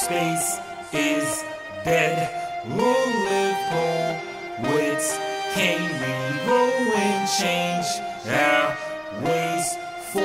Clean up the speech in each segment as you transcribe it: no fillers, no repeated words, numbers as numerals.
space is dead. Long live poets, can we grow and change our ways for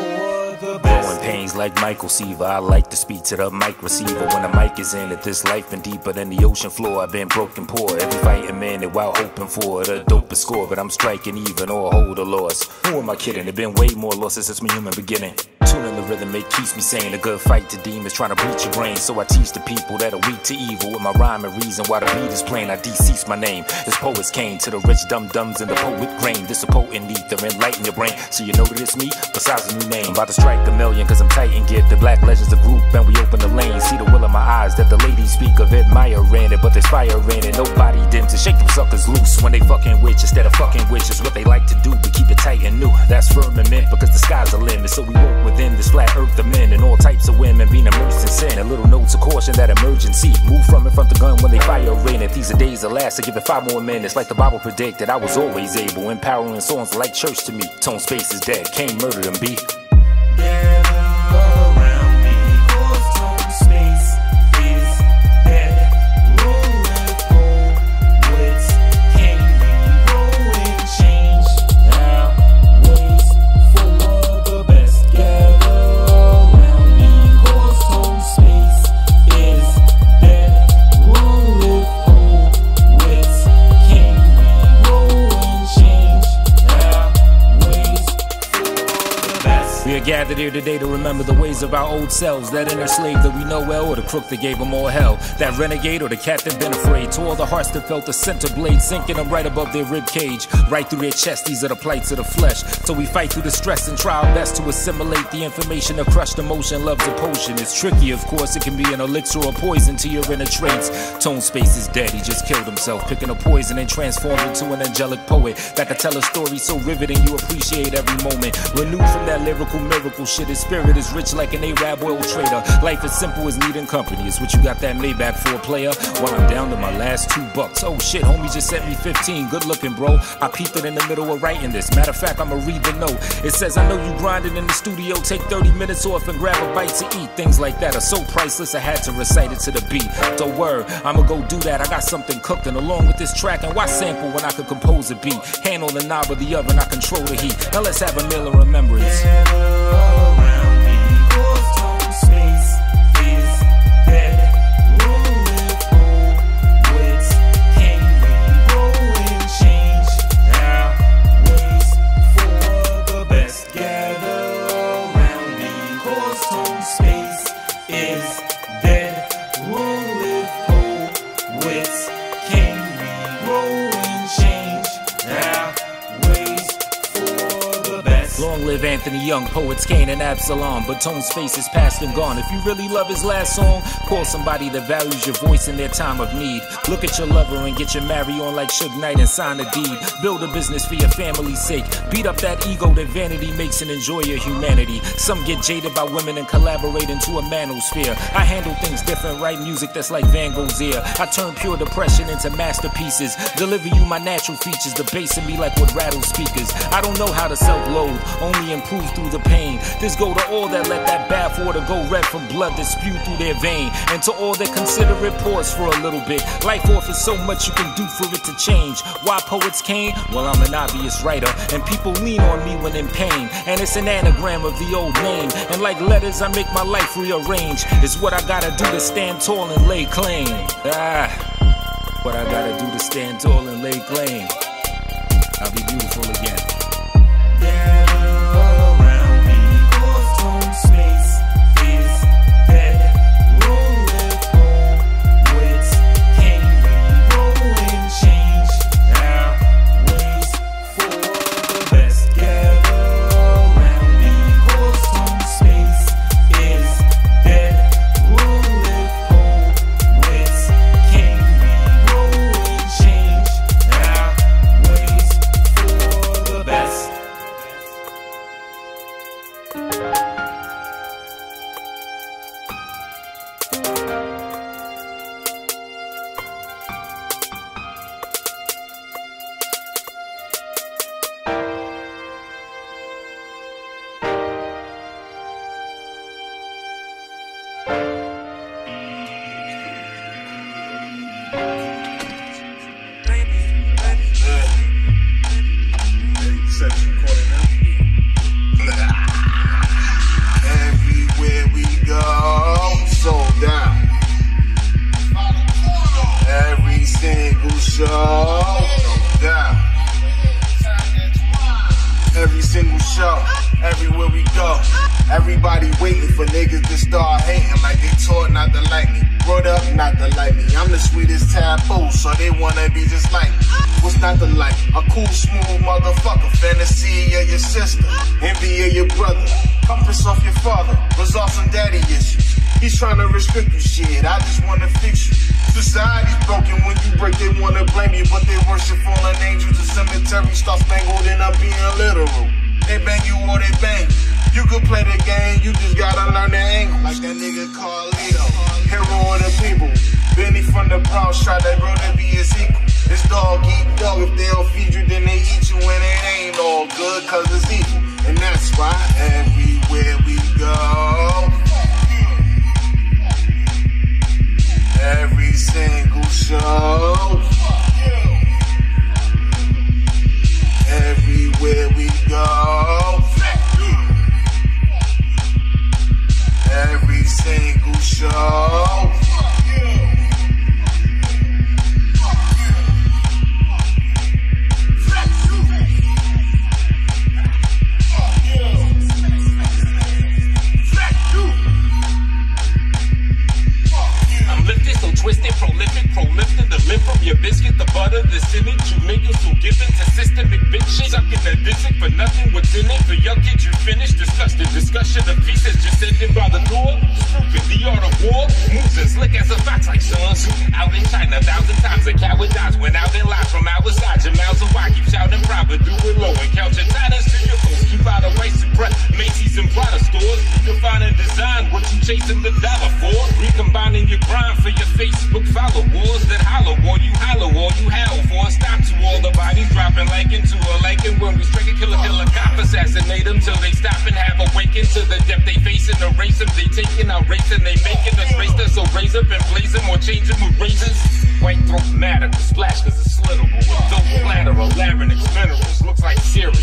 the best? Growing pains like Michael Seaver. I like to speak to the mic receiver when the mic is in it. This life and deeper than the ocean floor. I've been broken poor, every fighting minute while hoping for the dopest score. But I'm striking even or hold a loss. Who am I kidding? There's been way more losses since my human beginning. Tuning the rhythm, it keeps me sane. A good fight to demons trying to breach your brain. So I teach the people that are weak to evil with my rhyme and reason why the beat is plain. I decease my name. This poets came to the rich dum-dums and the poet grain. This a potent ether, enlighten your brain. So you know that it's me, besides a new name. I'm about to strike a million cause I'm tight and get the black legends a group and we open the lane. See the will in my eyes that the ladies speak of admiring it. But there's fire in it, nobody dims it. Shake them suckers loose when they fucking witch instead of fucking witches. What they like to do, but keep it tight and new. That's firmament because the sky's the limit. So we work within this flat earth of men and all types of women being immersed in sin. A little notes of caution that emergency. Move from in front the gun when they fire in it. These are days that last, I give it 5 more minutes. Like the Bible predicted, I was always able. Empowering songs like church to me. Tone space is dead, can't murder them, B. We are gathered here today to remember the ways of our old selves, that inner slave that we know well, or the crook that gave them all hell, that renegade or the cat that been afraid, to all the hearts that felt the center blade sinking them right above their rib cage, right through their chest. These are the plights of the flesh. So we fight through the stress and try our best to assimilate the information. A crushed emotion loves a potion. It's tricky, of course, it can be an elixir or poison to your inner traits. Tone space is dead, he just killed himself, picking a poison and transformed into an angelic poet that could tell a story so riveting you appreciate every moment. Renewed from that lyrical miracle shit, his spirit is rich like an Arab oil trader. Life is simple as needing company. It's what you got that Maybach for, player. While I'm down to my last $2. Oh shit, homie just sent me 15. Good looking, bro. I peeped it in the middle of writing this. Matter of fact, I'ma read the note. It says, I know you grinding in the studio. Take 30 minutes off and grab a bite to eat. Things like that are so priceless, I had to recite it to the beat. Don't worry, I'ma go do that. I got something cooking along with this track. And why sample when I could compose a beat? Hand on the knob of the oven, I control the heat. Now let's have a meal of remembrance. Around me, cause tone space is dead. Long live poets, can we grow and change our ways for the best? Gather around me, cause tone space is dead. Long live poets, can we grow and change our ways for the best? Long live Anthony Young, poets Cain and Absalom, but Tone space is past and gone. If you really love his last song, call somebody that values your voice in their time of need. Look at your lover and get your marry on like Suge Knight and sign a deed. Build a business for your family's sake. Beat up that ego that vanity makes and enjoy your humanity. Some get jaded by women and collaborate into a manosphere. I handle things different, write music that's like Van Gogh's ear. I turn pure depression into masterpieces. Deliver you my natural features, the bass in me like what rattles speakers. I don't know how to self-loathe, only improve through the pain. This go to all that let that bath water go red from blood that spew through their vein. And to all that consider it, pause for a little bit. Life offers so much you can do for it to change. Why poets came? Well, I'm an obvious writer, and people lean on me when in pain. And it's an anagram of the old name. And like letters, I make my life rearrange. It's what I gotta do to stand tall and lay claim. What I gotta do to stand tall and lay claim. I'll be beautiful again. Around me, cause tone space is dead. Long live poets, can we grow and change our ways for the best? Gather around me, cause tone space is dead. Long live poets, can we grow and change our ways for the best? show. Everywhere we go, everybody waiting for niggas to start hating like they taught not to like me. Brought up not to like me. I'm the sweetest taboo, so they wanna be just like me. What's not to like? A cool, smooth motherfucker. Fantasy of your sister, envy of your brother. Come piss off your father, resolve some daddy issues. He's trying to restrict you, shit, I just wanna fix you. Society's broken, when you break they wanna blame you, but they worship fallen angels. The cemetery starts spangled and I'm being literal. They bang you or they bang you. You could play the game, you just gotta learn the angle. Like that nigga Carlito, hero of the people. Benny from the Bronx tried that bro to be his equal. It's dog eat dog, if they don't feed you then they eat you. And it ain't all good cause it's evil. And that's why everywhere we go, every single show, everywhere we go, every single show, twisted, prolific, prolific, the lip from your biscuit, the butter, the cynic, you niggas who give in to systemic bitch shit, sucking the district for nothing, what's in it, for your kids you finish, disgusted, discussion of pieces just sitting by the door, stupid, the art of war, moves as slick as a fox like Sun Tzu, out in China, 1,000 times, a coward dies, went out in lies from outside, your mouths are wide, keep shouting proud, but do it low, and count your titles to your foes, keep out of white suppress, Macy's and Prada stores, you find and design what you chasing the dollar for, recombining your grind for your Facebook follow wars that hollow or you hollow or you howl for a stop to all the bodies dropping like into a lake. And when we strike a killer cop, assassinate them till they stop and have awakened to the depth they facing. Erase them, they taking out racing, they making us race us. So raise up and blaze them or change them with razors. White throat matter, splash cause it's slittable. With dope collateral, larynx minerals, looks like cereal.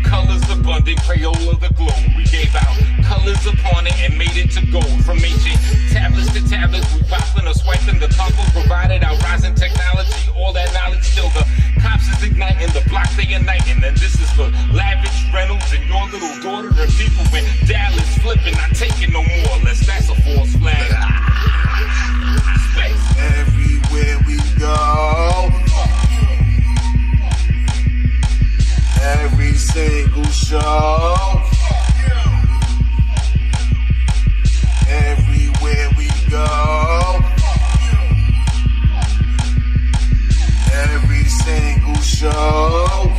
Colors abundant, Crayola the globe. We gave out colors upon it and made it to gold. From ancient tablets to tablets, we popping or swiping the combo, provided our rising technology. All that knowledge still the cops is igniting, the block they uniting. And this is for lavish Reynolds and your little daughter and people in Dallas flipping, not taking no more. Less that's a false flag. Space. Everywhere we go, every single show, everywhere we go, every single show,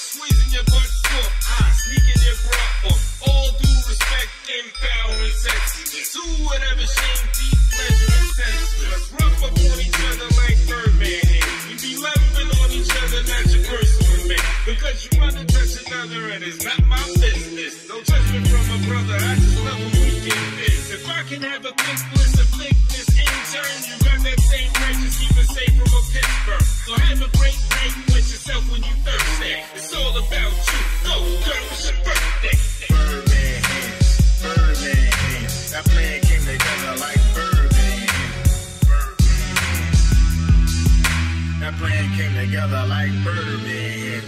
Squeezing your butt, I sneak in your proper. All due respect, empower and sexiness. Do whatever shame, deep pleasure and senseless. Rough up on each other like Birdman hands. We be loving on each other, not your personal man. Because you wanna touch another and it's not my business. No judgment from a brother, I just love when we get this. If I can have a quick bliss of thickness in turn, you got that same right, just keep it safe from a Pittsburgh. So have a great night with yourself when you thirsty. It's all about you. Go, girl, it's your birthday. Birdman hands, Birdman hands. That plan came together like Birdman hands. That plan came together like Birdman hands.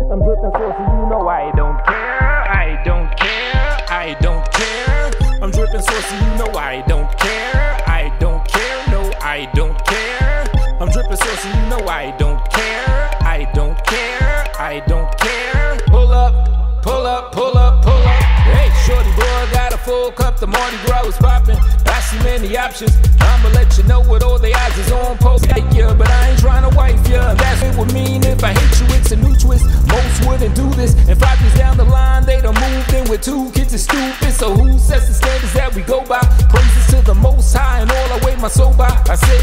I'm dripping saucy, you know I don't care. I don't care. I don't care. I'm dripping saucy, you know I don't care. I don't care. No, I don't care. I'm dripping saucy, you know I don't care. I don't care. I don't care. Pull up, pull up, pull up, pull up. Hey, shorty boy, got a full cup. The Mardi Gras was popping. I see many options. I'ma let you know what all the odds is on post. Yeah, but I ain't trying to wife ya. That's what it would mean if I hate you. It's a new twist. Most wouldn't do this. And 5 years down the line, they done moved in with 2 kids is stupid. So who sets the standards that we go by? Praises to the Most High and all I wait my soul by. I say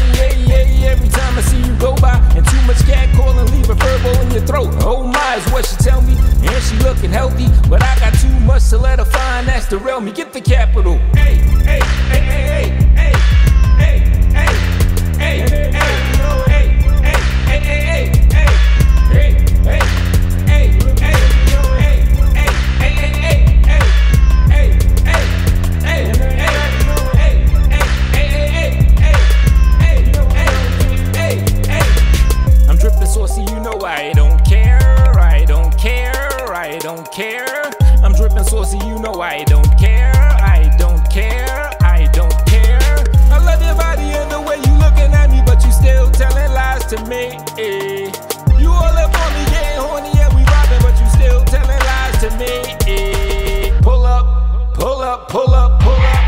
yeah every time I see you go by. And too much cat calling, leave a verbal in your throat. Oh my is what she tell me. And she looking healthy, but I got too much to let her find. That's the real me. Get the capital. Hey, hey, hey, hey, hey, hey, hey, hey, hey, hey. I'm dripping saucy, you know I don't care. I don't care. I don't care. I'm dripping saucy, you know I don't care. I don't care. I don't care. I love your body and the way you looking at me, but you still telling lies to me. You all up on me, getting horny, yeah, we robbing, but you still telling lies to me. Pull up, pull up, pull up, pull up.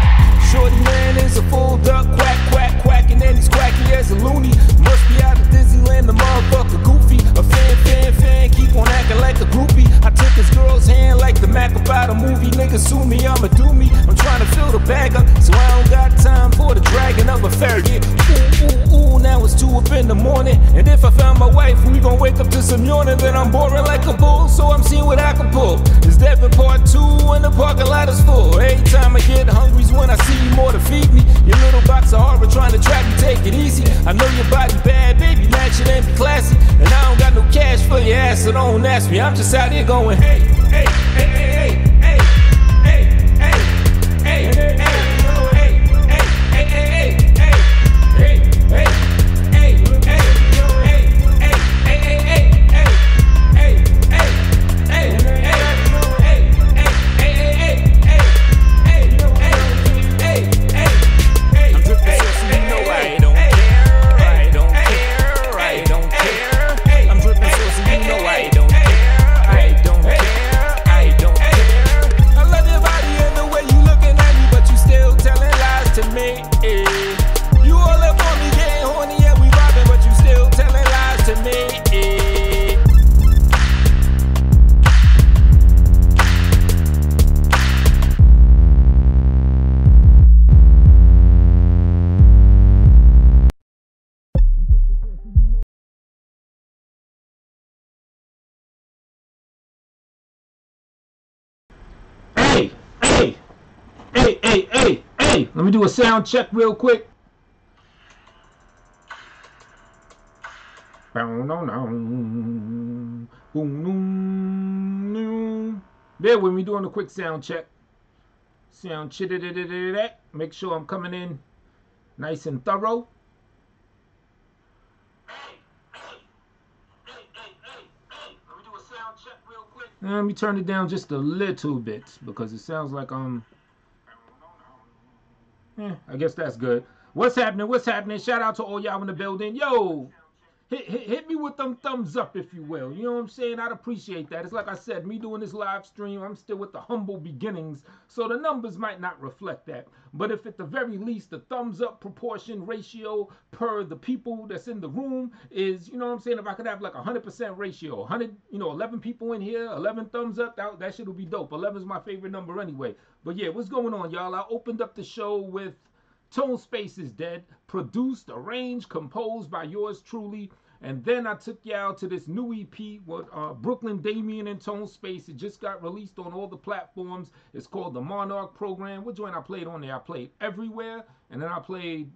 Shorty man is a full duck, quack, quack, quack, and then he's quacky as a loony. Must be out of Disneyland, the motherfucker goofy. A fan, keep on acting like a groupie. I took this girl's hand like the Mac about a movie. Niggas sue me, I'ma do me. I'm trying to fill the bag up, so I don't got time for the dragging of a ferret. Ooh, now it's 2 up in the morning. And if I found my wife, we gon' wake up to some yawning. Then I'm boring like a bull, so I'm seeing what I can pull. It's Devin part 2 and the parking lot is full. Every time I get hungry's when I see you more to feed me. Your little box of horror trying to trap me, take it easy. I know your body bad, baby, match it and be classy. And I don't got no cash for your ass, so don't ask me. I'm just out here going, hey, hey, hey, hey, hey, hey, hey, hey, hey, hey, hey. Hey, let me do a sound check real quick. There, when we doing a quick sound check. Sound chit-a-da-da-da-da. Make sure I'm coming in nice and thorough. Let me do a sound check real quick. Let me turn it down just a little bit because it sounds like I guess that's good. What's happening? What's happening? Shout out to all y'all in the building. Yo, hit me with them thumbs up, if you will. You know what I'm saying? I'd appreciate that. It's like I said, me doing this live stream, I'm still with the humble beginnings, so the numbers might not reflect that. But if at the very least the thumbs up proportion ratio per the people that's in the room is, you know what I'm saying, if I could have like 100% ratio, 100, 11 people in here, 11 thumbs up, that shit would be dope. 11 is my favorite number anyway. But yeah, what's going on, y'all? I opened up the show with Tone Space is Dead, produced, arranged, composed by yours truly. And then I took y'all to this new EP with Brooklyn Damien and Tone Space. It just got released on all the platforms. It's called the Monarch Program. What joint I played on there? I played Everywhere, and then I played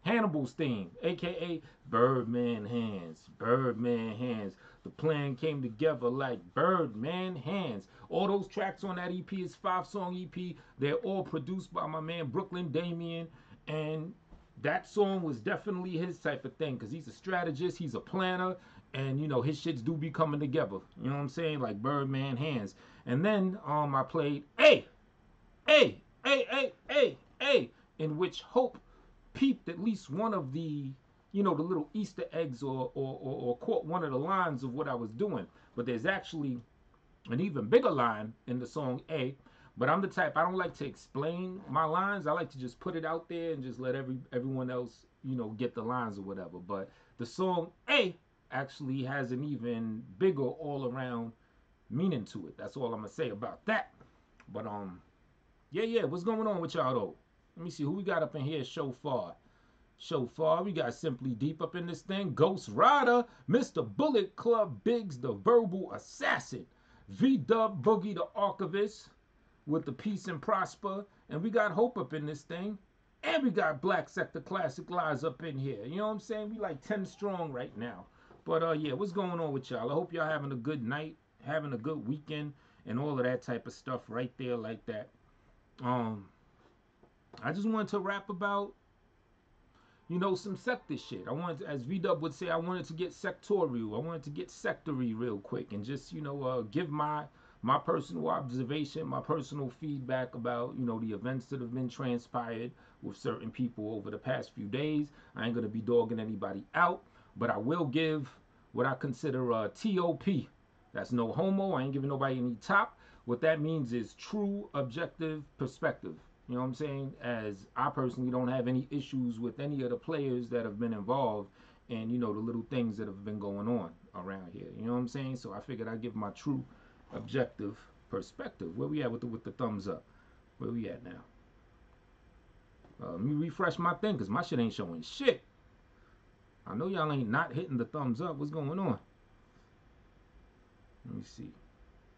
Hannibal's theme, aka Birdman Hands. Birdman Hands. The plan came together like Birdman Hands. All those tracks on that EP is 5-song EP. They're all produced by my man Brooklyn Damien, and that song was definitely his type of thing, because he's a strategist, he's a planner, and his shits do be coming together. You know what I'm saying? Like Birdman Hands. And then I played A, in which Hope peeped at least one of the the little Easter eggs or caught one of the lines of what I was doing. But there's actually an even bigger line in the song A. But I'm the type, I don't like to explain my lines. I like to just put it out there and just let everyone else, get the lines or whatever. But the song A actually has an even bigger all-around meaning to it. That's all I'm going to say about that. But, yeah, what's going on with y'all, though? Let me see who we got up in here so far. We got Simply Deep up in this thing. Ghost Rider, Mr. Bullet Club Biggs, the Verbal Assassin. V-Dub Boogie, the Archivist, with the Peace and Prosper. And we got Hope up in this thing. And we got Black Sector Classic Lies up in here. You know what I'm saying? We like 10 strong right now. But yeah, what's going on with y'all? I hope y'all having a good night, having a good weekend, and all of that type of stuff right there like that. I just wanted to rap about, some sector shit. I wanted to, as V-Dub would say, I wanted to get sectorial. I wanted to get sectory real quick and just, give my personal observation, my personal feedback about, the events that have been transpired with certain people over the past few days. I ain't going to be dogging anybody out, but I will give what I consider a TOP. That's no homo. I ain't giving nobody any top. What that means is true objective perspective. You know what I'm saying? As I personally don't have any issues with any of the players that have been involved and, the little things that have been going on around here. You know what I'm saying? So I figured I'd give my true objective perspective. Where we at with the thumbs up? Where we at now? Let me refresh my thing, because my shit ain't showing shit. I know y'all ain't not hitting the thumbs up. What's going on? Let me see.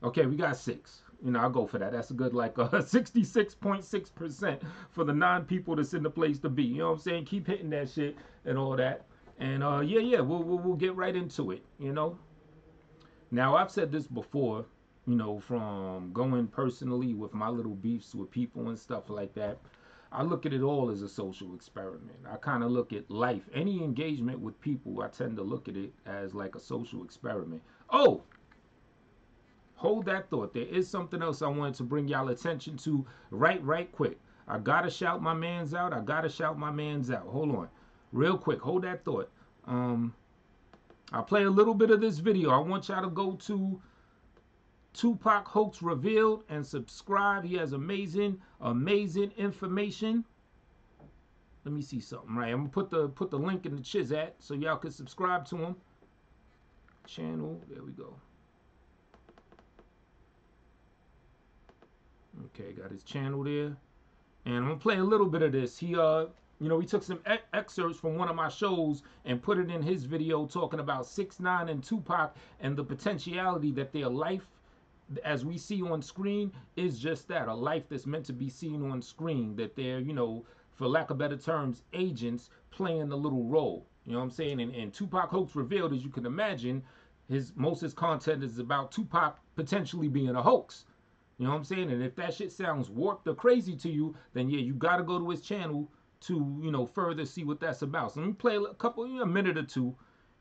Okay, we got 6. I'll go for that. That's a good, like, 66.6% for the 9 people that's in the place to be. You know what I'm saying? Keep hitting that shit and all that. And, yeah, we'll get right into it, Now, I've said this before, from going personally with my little beefs with people and stuff like that. I look at it all as a social experiment. I kind of look at life. Any engagement with people, I tend to look at it as like a social experiment. Oh! Hold that thought. There is something else I wanted to bring y'all attention to right quick. I gotta shout my mans out. Hold on. Real quick. Hold that thought. I'll play a little bit of this video. I want y'all to go to Tupac Hoax Revealed and subscribe. He has amazing information. Let me see something, right? I'm gonna put the link in the Chizat so y'all can subscribe to him. Channel. There we go. Okay, got his channel there. And I'm gonna play a little bit of this. He he took some excerpts from one of my shows and put it in his video talking about 6ix9ine and Tupac and the potentiality that their life, as we see on screen, is just that, a life that's meant to be seen on screen, that they're, for lack of better terms, agents playing a little role. You know what I'm saying? And Tupac Hoax Revealed, as you can imagine, most of his content is about Tupac potentially being a hoax. You know what I'm saying? And if that shit sounds warped or crazy to you, then yeah, you got to go to his channel to, further see what that's about. So let me play a minute or two.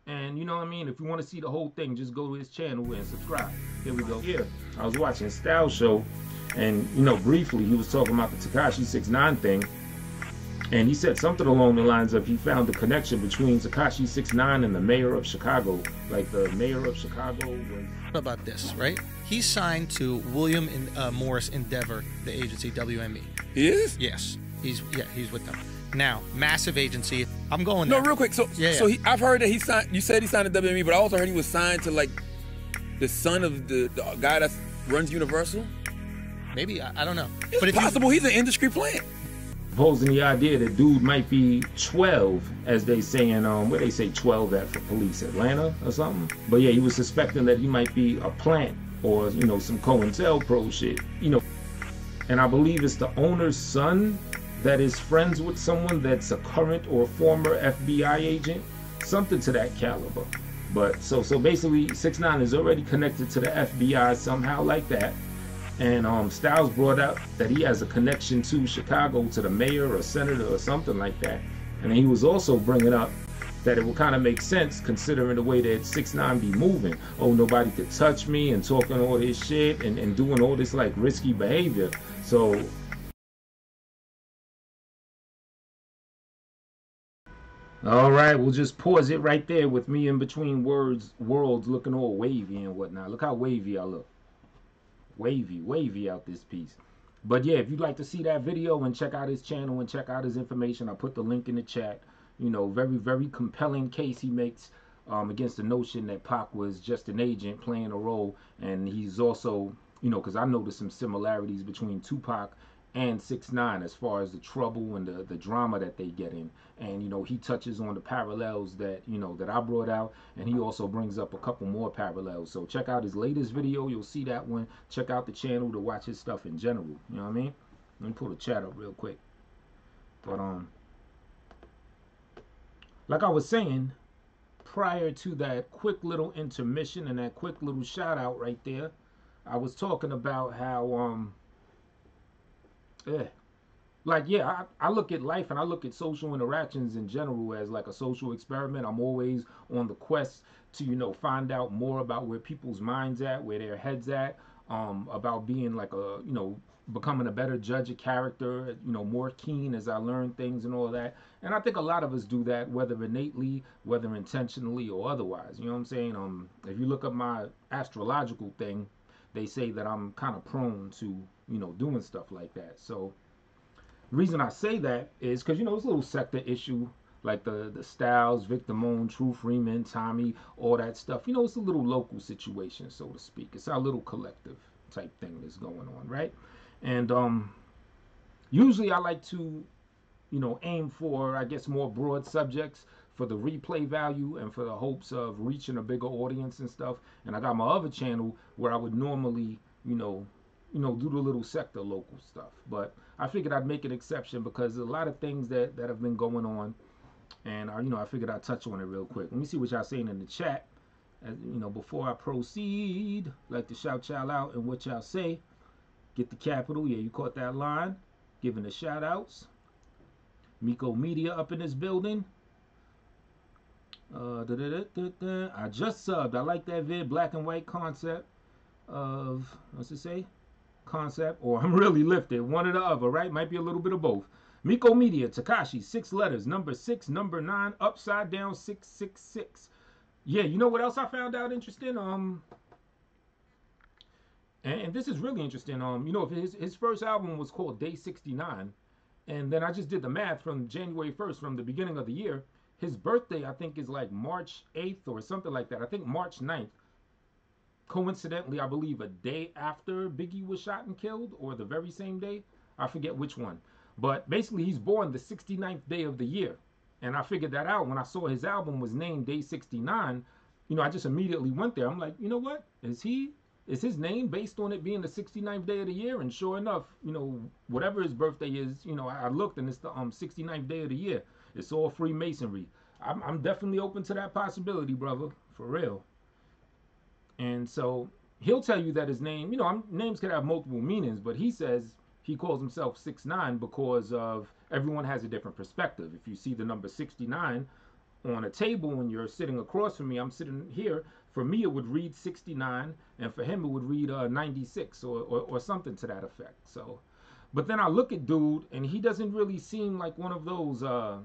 And you know what I mean? If you want to see the whole thing, just go to his channel and subscribe. Here we go. Here, I was watching Stylz show, and, briefly, he was talking about the Tekashi 6ix9ine thing. And he said something along the lines of he found the connection between Tekashi 6ix9ine and the mayor of Chicago. Like the mayor of Chicago was... About this, right? He's signed to William Morris Endeavor, the agency WME. He is? Yes, he's with them now. Massive agency. I'm going there. No, real quick. So I've heard that he signed. You said he signed to WME, but I also heard he was signed to like the son of the guy that runs Universal. Maybe I don't know. It's but possible he's an industry plant. Posing the idea that dude might be 12, as they say in where they say 12 at for police, Atlanta or something. But yeah, he was suspecting that he might be a plant or some COINTELPRO shit, And I believe it's the owner's son that is friends with someone that's a current or former FBI agent, something to that caliber. But so basically 6ix9ine is already connected to the FBI somehow like that. And Stylz brought up that he has a connection to Chicago, to the mayor or senator or something like that. And he was also bringing up that it would kind of make sense considering the way that 6ix9ine be moving. Oh, nobody could touch me, and talking all this shit and doing all this like risky behavior. So all right, we'll just pause it right there with me in between worlds looking all wavy and whatnot. Look how wavy I look. Wavy out this piece. But yeah, if you'd like to see that video and check out his channel and check out his information, I'll put the link in the chat. Very, very compelling case he makes against the notion that Pac was just an agent playing a role. And he's also, because I noticed some similarities between Tupac and 6ix9ine as far as the trouble and the drama that they get in. And he touches on the parallels that that I brought out, and he also brings up a couple more parallels. So check out his latest video, you'll see that one. Check out the channel to watch his stuff in general, you know what I mean? Let me pull the chat up real quick. But like I was saying prior to that quick little intermission and that quick little shout out right there, I was talking about how I look at life and I look at social interactions in general as like a social experiment. I'm always on the quest to, find out more about where people's minds at, where their heads at, about being like a, becoming a better judge of character, more keen as I learn things and all that. And I think a lot of us do that, whether innately, whether intentionally or otherwise. You know what I'm saying? If you look up my astrological thing, they say that I'm kind of prone to, doing stuff like that. So the reason I say that is because, it's a little sector issue, like the Stylz, Victor Moan, True Freeman, Tommy, all that stuff. It's a little local situation, so to speak. It's our little collective type thing that's going on, right? And usually I like to, aim for, I guess, more broad subjects for the replay value and for the hopes of reaching a bigger audience and stuff. And I got my other channel where I would normally, do the little sector local stuff. But I figured I'd make an exception because there's a lot of things that have been going on. And, I figured I'd touch on it real quick. Let me see what y'all saying in the chat. As, before I proceed, like to shout y'all out and what y'all say. Get the capital. Yeah, you caught that line. Giving the shout outs. Miko Media up in this building. I just subbed. I like that vid. Black and white concept of, what's it say? Concept, or I'm really lifted. One or the other, right? Might be a little bit of both. Miko Media, Tekashi, 6 letters, number 6, number 9, upside down 666. Yeah, you know what else I found out interesting? And this is really interesting. His first album was called Day 69, and then I just did the math from January 1st, from the beginning of the year. His birthday, I think, is like March 8th or something like that. I think March 9th. Coincidentally, I believe a day after Biggie was shot and killed, or the very same day. I forget which one. But basically, he's born the 69th day of the year. And I figured that out when I saw his album was named Day 69. I just immediately went there. I'm like, you know what? Is his name based on it being the 69th day of the year? And sure enough, whatever his birthday is, I looked and it's the 69th day of the year. It's all Freemasonry. I'm definitely open to that possibility, brother. For real. And so he'll tell you that his name, names can have multiple meanings, but he says he calls himself 6ix9ine because of everyone has a different perspective. If you see the number 69 on a table when you're sitting across from me, I'm sitting here. For me, it would read 69, and for him, it would read 96 or something to that effect. So, But then I look at dude, and he doesn't really seem like one of those. I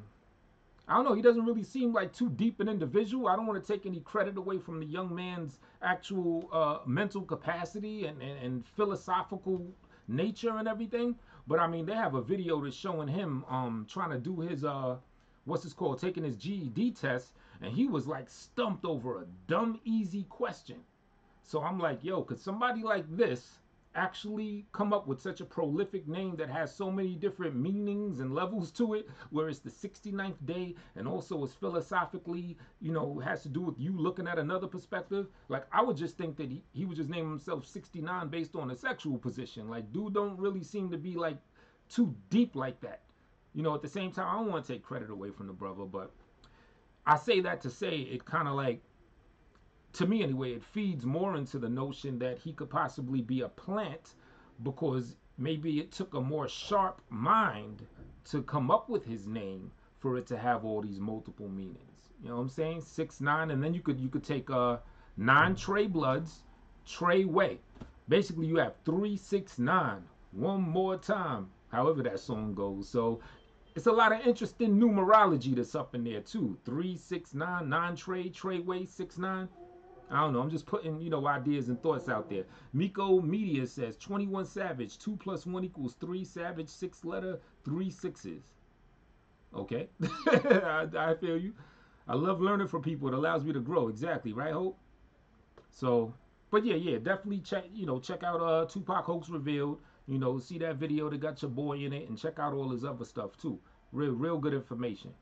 don't know. He doesn't really seem like too deep an individual. I don't want to take any credit away from the young man's actual mental capacity and philosophical nature and everything. But I mean, they have a video that's showing him trying to do his what's this called, taking his GED test, and he was like stumped over a dumb easy question. So I'm like, yo, could somebody like this actually come up with such a prolific name that has so many different meanings and levels to it, where it's the 69th day and also is philosophically, you know, has to do with you looking at another perspective? Like, I would just think that he would just name himself 69 based on a sexual position. Like, dude don't really seem to be like too deep like that. You know, at the same time, I don't want to take credit away from the brother, but I say that to say it kind of like, to me anyway, it feeds more into the notion that he could possibly be a plant, because maybe it took a more sharp mind to come up with his name for it to have all these multiple meanings. You know what I'm saying? 6'9", and then you could take 9 Trey Bloods, Trey Way. Basically, you have 3, 6, 9. One more time, however that song goes. So it's a lot of interesting numerology that's up in there too. 3, 6, 9, 9 Trey Way, 6, 9. I don't know. I'm just putting, you know, ideas and thoughts out there. Miko Media says 21 Savage, 2 + 1 = 3. Savage, 6 letter, 3 6s. Okay, I feel you. I love learning from people. It allows me to grow. Exactly, right, Hope? So, but yeah, definitely check out Tupac Hoax Revealed. You know, see that video that got your boy in it, and check out all his other stuff too. Real good information.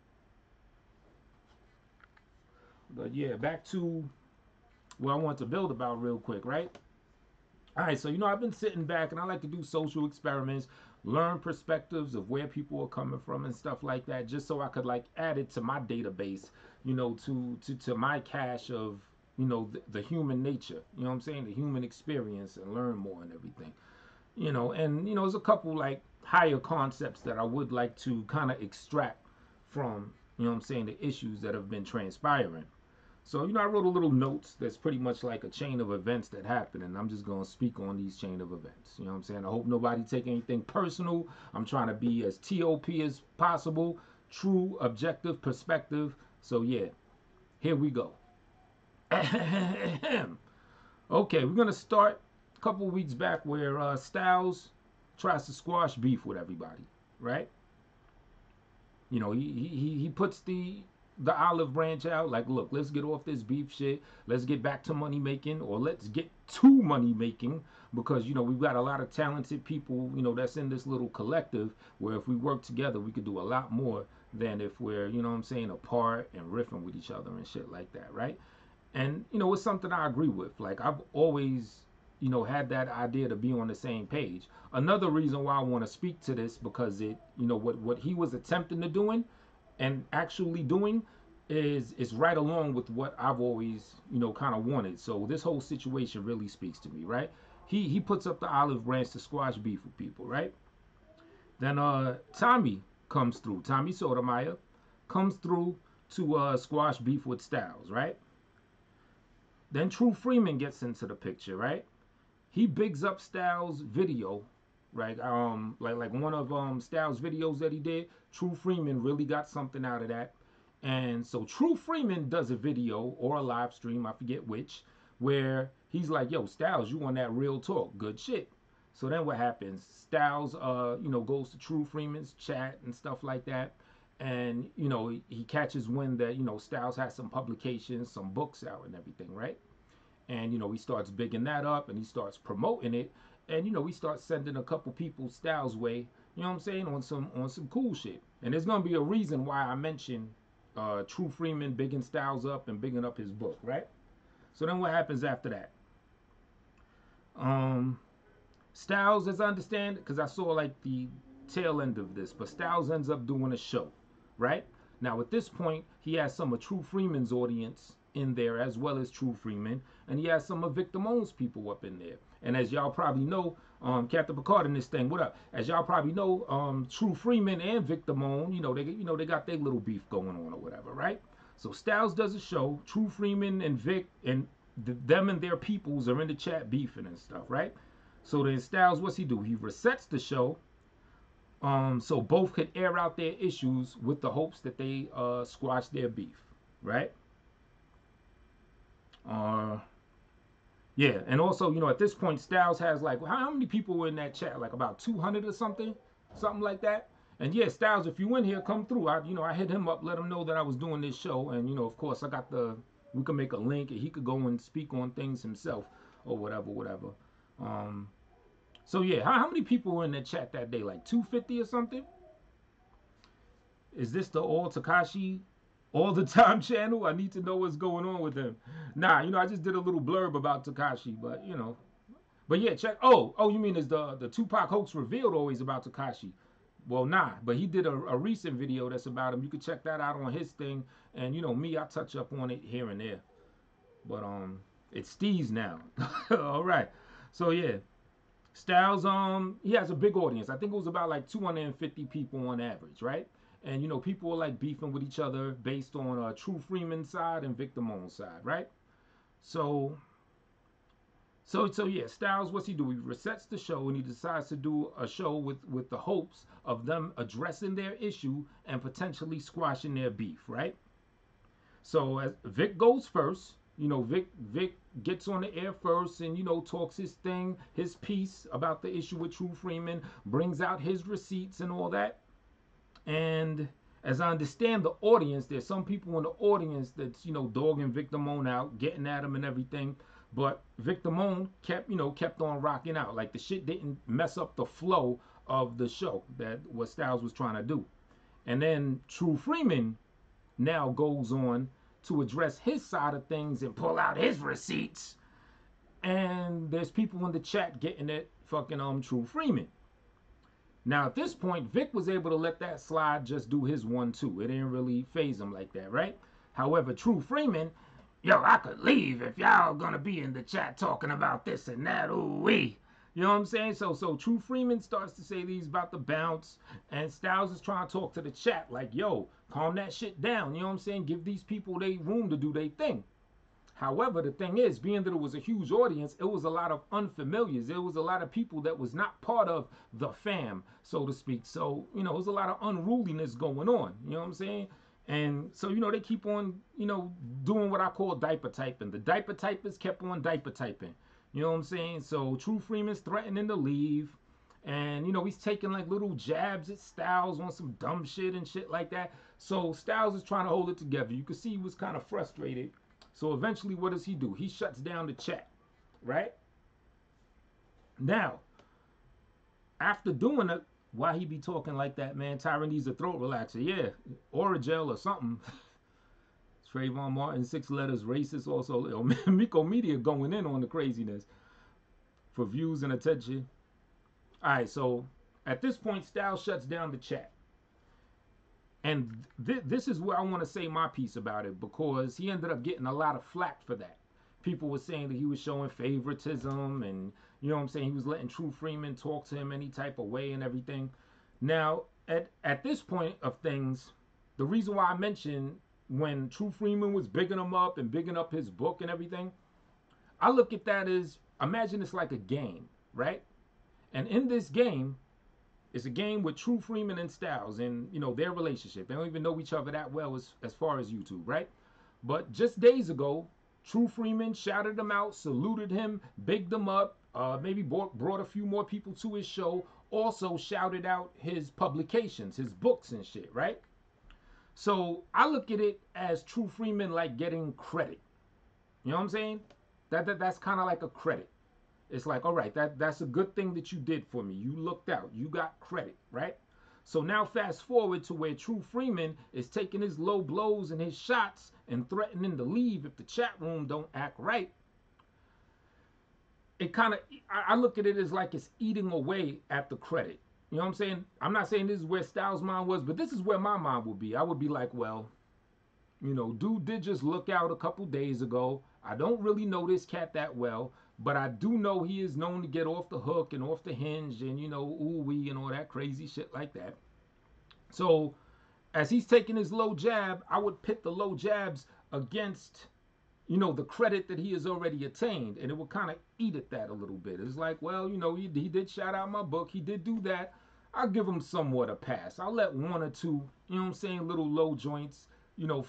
But yeah, back to what I want to build about real quick, right? All right, so, you know, I've been sitting back and I like to do social experiments, learn perspectives of where people are coming from and stuff like that, just so I could like add it to my database, you know, to my cache of, you know, the human nature, you know what I'm saying, the human experience, and learn more and everything, you know. And, you know, there's a couple like higher concepts that I would like to kind of extract from, you know what I'm saying, the issues that have been transpiring. So, you know, I wrote a little notes that's pretty much like a chain of events that happened, and I'm just going to speak on these chain of events. You know what I'm saying? I hope nobody take anything personal. I'm trying to be as TOP as possible, true, objective perspective. So, yeah, here we go. Okay, we're going to start a couple weeks back where Stylz tries to squash beef with everybody, right? You know, he puts the olive branch out, like, look, let's get off this beef shit, let's get back to money making, or let's get to money making, because, you know, we've got a lot of talented people, you know, that's in this little collective, where if we work together we could do a lot more than if we're, you know what I'm saying, apart and riffing with each other and shit like that, right? And, you know, it's something I agree with. Like, I've always, you know, had that idea to be on the same page. Another reason why I want to speak to this, because it, you know, what he was attempting to doing and actually doing is right along with what I've always, you know, kind of wanted. So this whole situation really speaks to me, right? He puts up the olive branch to squash beef with people, right? Then Tommy comes through. Tommy Sotomayor comes through to squash beef with Stylz, right? Then True Freeman gets into the picture, right? He bigs up Stylz' video, right? Like one of Stylz' videos that he did. True Freeman really got something out of that. And so True Freeman does a video or a live stream, I forget which, where he's like, yo, Stylz, you on that real talk, good shit. So then what happens? Stylz, you know, goes to True Freeman's chat and stuff like that. And, you know, he catches wind that, you know, Stylz has some publications, some books out and everything, right? And, you know, he starts bigging that up and he starts promoting it. And, you know, he starts sending a couple people Stylz' way, you know what I'm saying, on some cool shit. And there's going to be a reason why I mention True Freeman bigging Stylz up and bigging up his book, right? So then what happens after that? Stylz, as I understand it, because I saw like the tail end of this, but Stylz ends up doing a show, right? Now at this point, he has some of True Freeman's audience in there, as well as True Freeman, and he has some of Victim Own's people up in there. And as y'all probably know, Captain Picard in this thing, what up? As y'all probably know, True Freeman and Victim Own, they got their little beef going on or whatever, right? So Stylz does a show. True Freeman and Vic and them and their peoples are in the chat beefing and stuff, right? So then Stylz, what's he do? He resets the show, So both could air out their issues with the hopes that they squash their beef, right? Yeah, and also, you know, at this point, Stylz has like, how many people were in that chat? Like about 200 or something like that. And yeah, Stylz, if you in here, come through. I hit him up, let him know that I was doing this show, and you know, of course, we can make a link, and he could go and speak on things himself or whatever. So yeah, how many people were in the chat that day? Like 250 or something? Is this the all Tekashi all the time channel? I need to know what's going on with him. Nah, you know, I just did a little blurb about Tekashi, but you know. But yeah, check. Oh, you mean is the Tupac hoax revealed always about Tekashi? Well, nah, but he did a recent video that's about him. You can check that out on his thing. And you know me, I touch up on it here and there. But it's Stylz now. All right. So yeah. Stylz, he has a big audience. I think it was about like 250 people on average, right? And you know, people were like beefing with each other based on True Freeman's side and Victor Moan's side, right? So yeah, Stylz, what's he do? He resets the show and he decides to do a show with the hopes of them addressing their issue and potentially squashing their beef, right? So as Vic goes first, you know, Vic gets on the air first and, you know, talks his thing, his piece about the issue with True Freeman, brings out his receipts and all that. And as I understand the audience, there's some people in the audience that's, you know, dogging Victor Moan out, getting at him and everything. But Victor Moan kept on rocking out. Like the shit didn't mess up the flow of the show, that what Stylz was trying to do. And then True Freeman now goes on to address his side of things and pull out his receipts. And there's people in the chat getting at fucking True Freeman. Now at this point, Vic was able to let that slide, just do his 1-2. It didn't really phase him like that, right? However, True Freeman, yo, I could leave if y'all gonna be in the chat talking about this and that, ooh-wee. You know what I'm saying? So True Freeman starts to say these about the bounce, and Stylz is trying to talk to the chat like, yo, calm that shit down. You know what I'm saying? Give these people their room to do their thing. However, the thing is, being that it was a huge audience, it was a lot of unfamiliars. It was a lot of people that was not part of the fam, so to speak. So, you know, it was a lot of unruliness going on. You know what I'm saying? And so, you know, they keep on, you know, doing what I call diaper typing. The diaper typers kept on diaper typing. You know what I'm saying? So True Freeman's threatening to leave. And, you know, he's taking like little jabs at Stylz on some dumb shit and shit like that. So Stylz is trying to hold it together. You can see he was kind of frustrated. So eventually, what does he do? He shuts down the chat, right? Now, after doing it, why he be talking like that, man? Tyra needs a throat relaxer. Yeah, Oragel or something. Trayvon Martin, 6 letters, racist also. Miko Media going in on the craziness for views and attention. All right, so at this point, Stylz shuts down the chat. And this is where I want to say my piece about it, because he ended up getting a lot of flack for that. People were saying that he was showing favoritism and, you know what I'm saying, he was letting True Freeman talk to him any type of way and everything. Now, at this point of things, the reason why I mentioned when True Freeman was bigging him up and bigging up his book and everything, I look at that as, imagine it's like a game, right? And in this game, it's a game with True Freeman and Stylz and, you know, their relationship. They don't even know each other that well as far as YouTube, right? But just days ago, True Freeman shouted him out, saluted him, bigged him up, maybe brought a few more people to his show, also shouted out his publications, his books and shit, right? So I look at it as True Freeman like getting credit. You know what I'm saying? That's kind of like a credit. It's like, all right, that's a good thing that you did for me. You looked out. You got credit, right? So now fast forward to where True Freeman is taking his low blows and his shots and threatening to leave if the chat room don't act right. It kind of, I look at it as like it's eating away at the credit. You know what I'm saying? I'm not saying this is where Stylz' mind was, but this is where my mind would be. I would be like, well, you know, dude did just look out a couple days ago. I don't really know this cat that well. But I do know he is known to get off the hook and off the hinge and, you know, ooh-wee and all that crazy shit like that. So as he's taking his low jab, I would pit the low jabs against, you know, the credit that he has already attained. And it would kind of eat at that a little bit. It's like, well, you know, he did shout out my book. He did do that. I'll give them somewhat a pass. I'll let one or two, you know what I'm saying, little low joints, you know,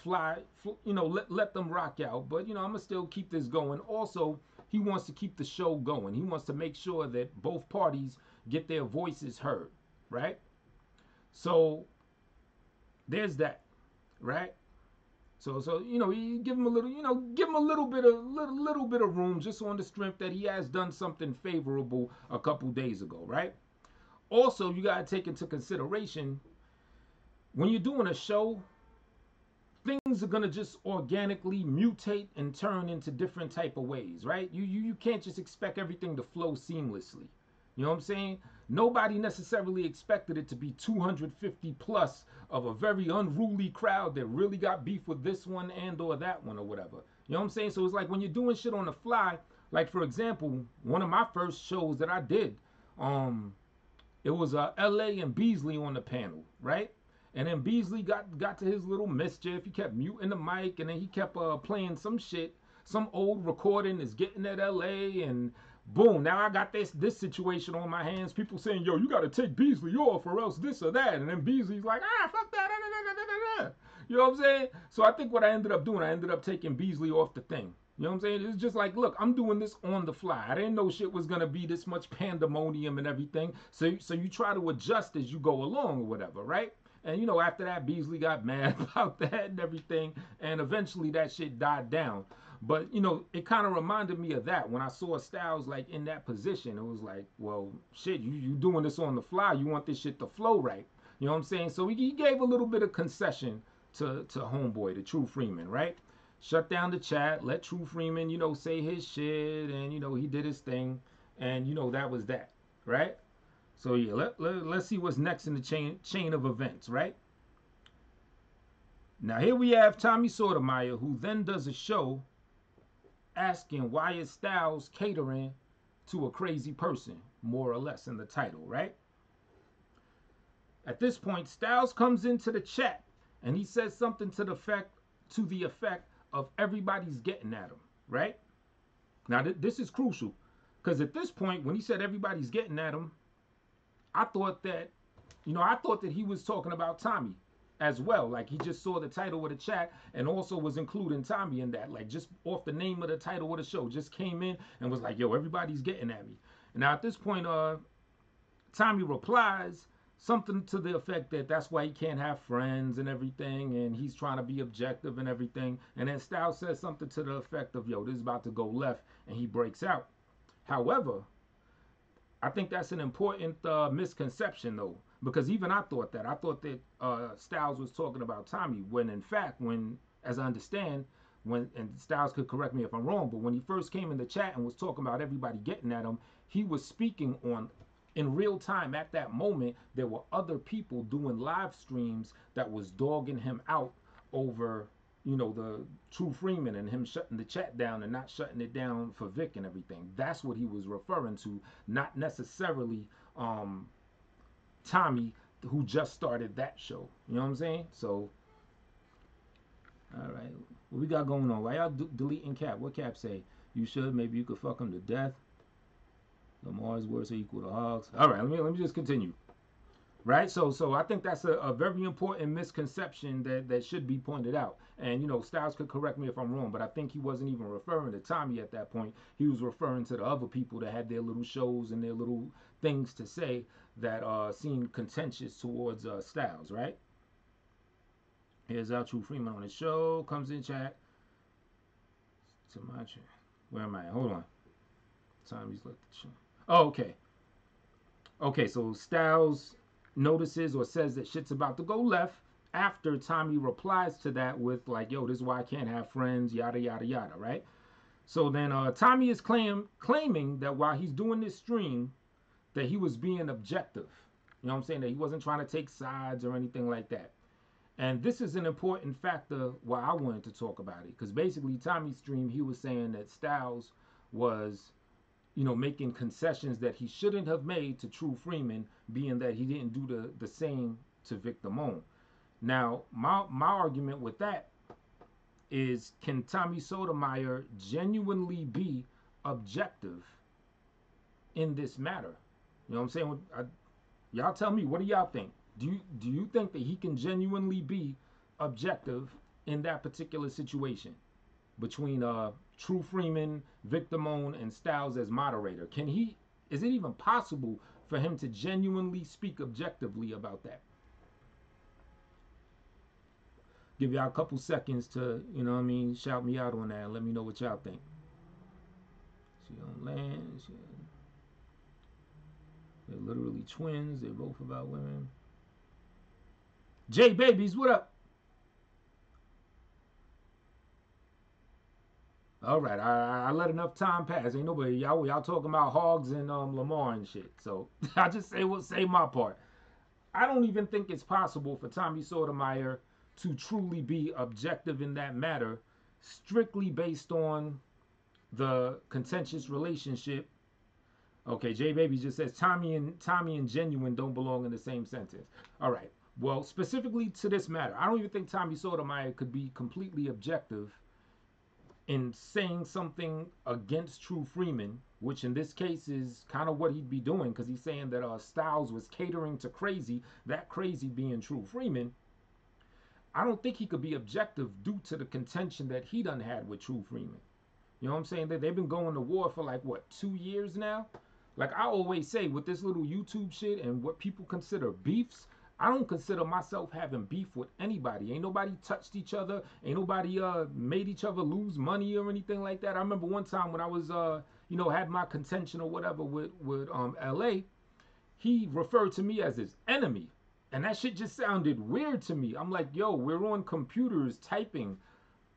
let them rock out. But, you know, I'm going to still keep this going. Also, he wants to keep the show going. He wants to make sure that both parties get their voices heard, right? So there's that, right? So you know, you give him a little, you know, give him a little bit of room, just on the strength that he has done something favorable a couple days ago, right? Also, you got to take into consideration when you're doing a show, things are gonna just organically mutate and turn into different type of ways, right? You can't just expect everything to flow seamlessly. You know what I'm saying? Nobody necessarily expected it to be 250 plus of a very unruly crowd that really got beef with this one and or that one or whatever. You know what I'm saying? So it's like when you're doing shit on the fly, like for example, one of my first shows that I did, it was LA and Beasley on the panel, right? And then Beasley got to his little mischief. He kept muting the mic, and then he kept playing some shit. Some old recording is getting at LA, and boom, now I got this situation on my hands. People saying, yo, you got to take Beasley off or else this or that. And then Beasley's like, fuck that. You know what I'm saying? So I think what I ended up doing, I ended up taking Beasley off the thing. You know what I'm saying? It's just like, look, I'm doing this on the fly. I didn't know shit was going to be this much pandemonium and everything. So you try to adjust as you go along or whatever, right? And, you know, after that, Beasley got mad about that and everything. And eventually that shit died down. But, you know, it kind of reminded me of that. When I saw Stylz, like, in that position, it was like, well, shit, you doing this on the fly. You want this shit to flow right. You know what I'm saying? So he gave a little bit of concession to homeboy, to True Freeman, right? Shut down the chat, let True Freeman, you know, say his shit. And, you know, he did his thing. And, you know, that was that, right? So, yeah, let's see what's next in the chain of events, right? Now, here we have Tommy Sotomayor, who then does a show asking why is Stylz catering to a crazy person, more or less in the title, right? At this point, Stylz comes into the chat, and he says something to the effect of everybody's getting at him, right? Now, this is crucial, because at this point, when he said everybody's getting at him, I thought that he was talking about Tommy as well. Like, he just saw the title of the chat and also was including Tommy in that. Like, just off the name of the title of the show, just came in and was like, yo, everybody's getting at me. And now at this point, Tommy replies something to the effect that that's why he can't have friends and everything, and he's trying to be objective and everything. And then Stylz says something to the effect of, yo, this is about to go left, and he breaks out. However, I think that's an important misconception, though, because even I thought that. I thought that Stylz was talking about Tommy, when in fact, as I understand, and Stylz could correct me if I'm wrong, but when he first came in the chat and was talking about everybody getting at him, he was speaking in real time at that moment. There were other people doing live streams that was dogging him out over, you know, the True Freeman and him shutting the chat down and not shutting it down for Vic and everything. That's what he was referring to, not necessarily Tommy, who just started that show. You know what I'm saying? So, all right, what we got going on? Why y'all deleting Cap? What Cap say? You should. Maybe you could fuck him to death. Lamar's words are equal to Hogs. All right, let me just continue. Right, so I think that's a very important misconception that should be pointed out. And, you know, Stylz could correct me if I'm wrong, but I think he wasn't even referring to Tommy at that point. He was referring to the other people that had their little shows and their little things to say that seemed contentious towards Stylz, right? Here's our True Freeman on the show. Comes in chat. To my chat. Where am I? Hold on. Tommy's left the show. Oh, okay. Okay, so Stylz notices or says that shit's about to go left after Tommy replies to that with like, yo, this is why I can't have friends, yada, yada, yada, right? So then Tommy is claiming that while he's doing this stream, that he was being objective. You know what I'm saying? That he wasn't trying to take sides or anything like that. And this is an important factor why I wanted to talk about it. Because basically, Tommy's stream, he was saying that Stylz was, you know, making concessions that he shouldn't have made to True Freeman, being that he didn't do the same to Vic Damone. Now, my argument with that is, can Tommy Sotomayor genuinely be objective in this matter? You know what I'm saying? Y'all tell me, what do y'all think? Do you think that he can genuinely be objective in that particular situation between True Freeman, Victor Moan, and Stylz as moderator? Can he? Is it even possible for him to genuinely speak objectively about that? Give y'all a couple seconds to, you know what I mean, shout me out on that and let me know what y'all think. She on land. They're literally twins. They're both about women. J Babies, what up? All right, I let enough time pass. Ain't nobody, y'all talking about hogs and Lamar and shit. So I just say my part. I don't even think it's possible for Tommy Sotomayor to truly be objective in that matter, strictly based on the contentious relationship. Okay, J Baby just says Tommy and genuine don't belong in the same sentence. All right. Well, specifically to this matter, I don't even think Tommy Sotomayor could be completely objective in saying something against True Freeman, which in this case is kind of what he'd be doing, because he's saying that Stylz was catering to crazy, that crazy being True Freeman. I don't think he could be objective due to the contention that he done had with True Freeman. You know what I'm saying? They've been going to war for like, what, 2 years now? Like I always say, with this little YouTube shit and what people consider beefs, I don't consider myself having beef with anybody. Ain't nobody touched each other. Ain't nobody made each other lose money or anything like that. I remember one time when I was, you know, had my contention or whatever with LA, he referred to me as his enemy. And that shit just sounded weird to me. I'm like, yo, we're on computers typing.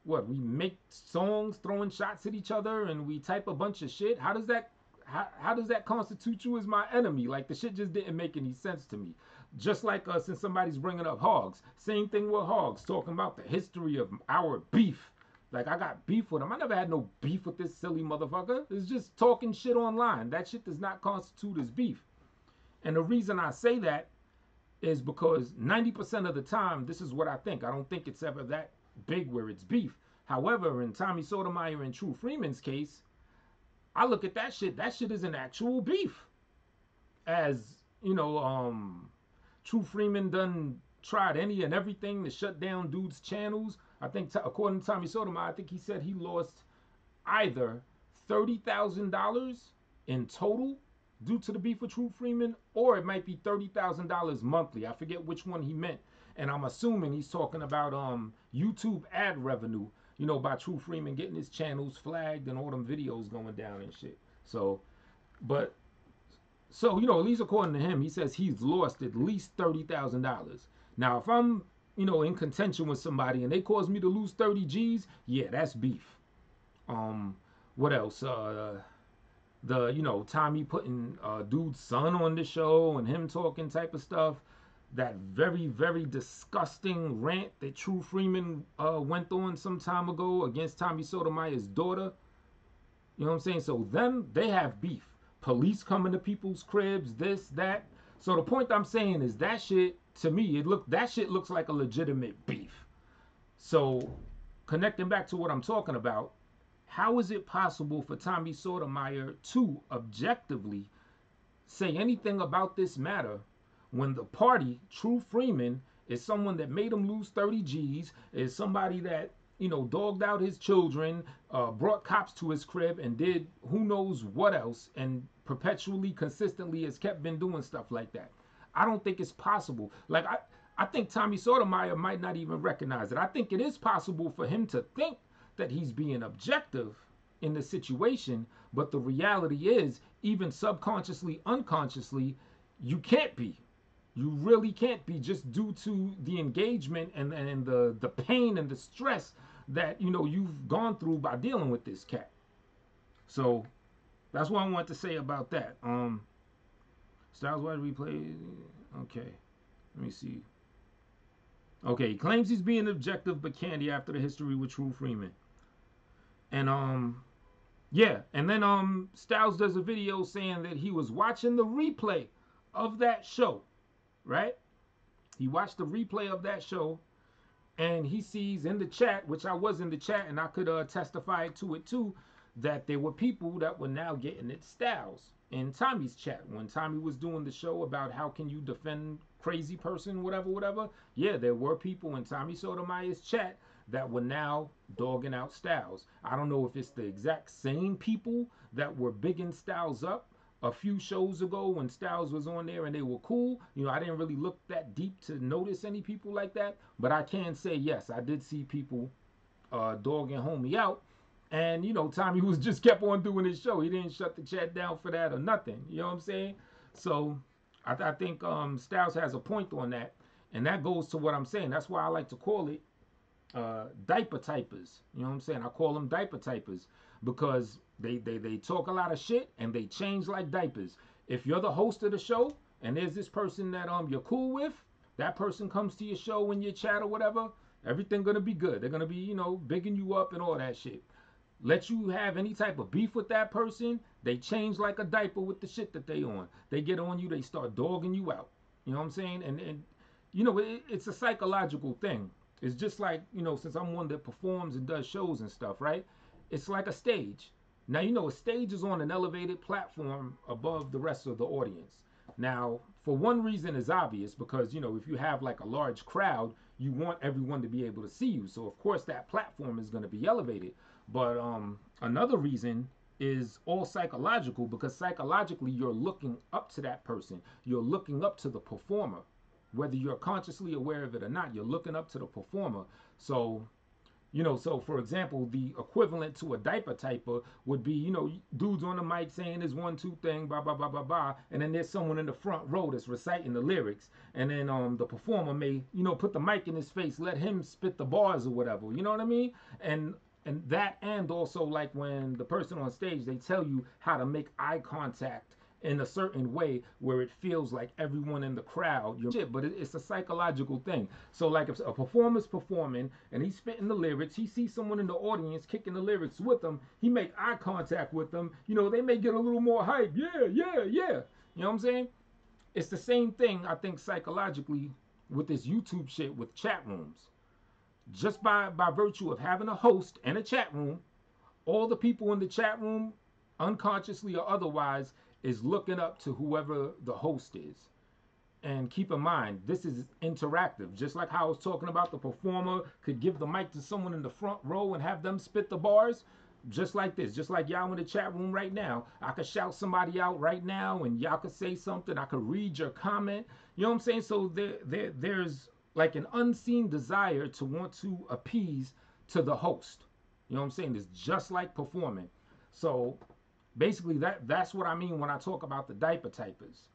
What, we make songs throwing shots at each other and we type a bunch of shit? How does that constitute you as my enemy? Like, the shit just didn't make any sense to me. Just like since somebody's bringing up hogs. Same thing with hogs, talking about the history of our beef. Like, I got beef with him. I never had no beef with this silly motherfucker. It's just talking shit online. That shit does not constitute as beef. And the reason I say that is because 90% of the time, this is what I think. I don't think it's ever that big where it's beef. However, in Tommy Sotomayor and True Freeman's case, I look at that shit is an actual beef. As, you know, True Freeman done tried any and everything to shut down dudes' channels. I think, according to Tommy Sotomayor, I think he said he lost either $30,000 in total due to the beef with True Freeman, or it might be $30,000 monthly. I forget which one he meant. And I'm assuming he's talking about YouTube ad revenue, you know, by True Freeman getting his channels flagged and all them videos going down and shit. So, you know, at least according to him, he says he's lost at least $30,000. Now, if I'm, you know, in contention with somebody and they cause me to lose 30 G's, yeah, that's beef. What else? You know, Tommy putting dude's son on the show and him talking type of stuff. That very, very disgusting rant that True Freeman went on some time ago against Tommy Sotomayor's daughter. You know what I'm saying? So they have beef. Police coming to people's cribs, this, that. So the point I'm saying is that shit, to me, that shit looks like a legitimate beef. So connecting back to what I'm talking about, how is it possible for Tommy Sotomayor to objectively say anything about this matter when the party, True Freeman, is someone that made him lose 30 G's, is somebody that, you know, dogged out his children, brought cops to his crib, and did who knows what else, and perpetually, consistently has been doing stuff like that? I don't think it's possible. Like, I think Tommy Sotomayor might not even recognize it. I think it is possible for him to think that he's being objective in the situation, but the reality is, even subconsciously, unconsciously, you can't be. You really can't be, just due to the engagement and the pain and the stress that, you know, you've gone through by dealing with this cat. So that's what I want to say about that. Stylz, why do we play? Okay, let me see. Okay, he claims he's being objective but candy after the history with True Freeman. And yeah, and then Stylz does a video saying that he was watching the replay of that show, right? He watched the replay of that show, and he sees in the chat, which I was in the chat and I could testify to it too, that there were people that were now getting at Stylz. in Tommy's chat when Tommy was doing the show about how can you defend crazy person, whatever. Yeah, there were people in Tommy Sotomayor's chat that were now dogging out Stylz. I don't know if it's the exact same people that were bigging Stylz up a few shows ago when Stylz was on there and they were cool. You know, I didn't really look that deep to notice any people like that, but I can say yes, I did see people dogging homie out. And, you know, Tommy was just kept on doing his show. He didn't shut the chat down for that or nothing. You know what I'm saying? So I think Stylz has a point on that. And that goes to what I'm saying. That's why I like to call it diaper typers. You know what I'm saying? I call them diaper typers because they talk a lot of shit and they change like diapers. If you're the host of the show and there's this person that you're cool with, that person comes to your show in your chat or whatever, everything gonna be good. They're gonna be, you know, bigging you up and all that shit. Let you have any type of beef with that person, they change like a diaper with the shit that they on. They get on you, they start dogging you out. You know what I'm saying? And you know, it's a psychological thing. It's just like, you know, since I'm one that performs and does shows and stuff, right? It's like a stage. Now, you know, a stage is on an elevated platform above the rest of the audience. Now, for one reason is obvious because, you know, if you have like a large crowd, you want everyone to be able to see you. So, of course, that platform is going to be elevated. But another reason is all psychological because psychologically you're looking up to that person. You're looking up to the performer. Whether you're consciously aware of it or not, you're looking up to the performer. So, you know, so for example, the equivalent to a diaper typer would be, you know, dudes on the mic saying this 1, 2 thing, blah, blah, blah, blah, blah. And then there's someone in the front row that's reciting the lyrics. And then the performer may, you know, put the mic in his face, let him spit the bars or whatever. You know what I mean? And that, and also like when the person on stage, they tell you how to make eye contact in a certain way where it feels like everyone in the crowd, but it's a psychological thing. So like if a performer's performing and he's spitting the lyrics, he sees someone in the audience kicking the lyrics with them, he make eye contact with them, you know, they may get a little more hype. Yeah. You know what I'm saying? It's the same thing, I think, psychologically with this YouTube shit with chat rooms. Just by virtue of having a host and a chat room, all the people in the chat room, unconsciously or otherwise, is looking up to whoever the host is. And keep in mind, this is interactive. Just like how I was talking about the performer could give the mic to someone in the front row and have them spit the bars. Just like this, just like y'all in the chat room right now. I could shout somebody out right now and y'all could say something. I could read your comment. You know what I'm saying? So there's like an unseen desire to want to appease to the host. You know what I'm saying? It's just like performing. So basically that's what I mean when I talk about the diaper typers.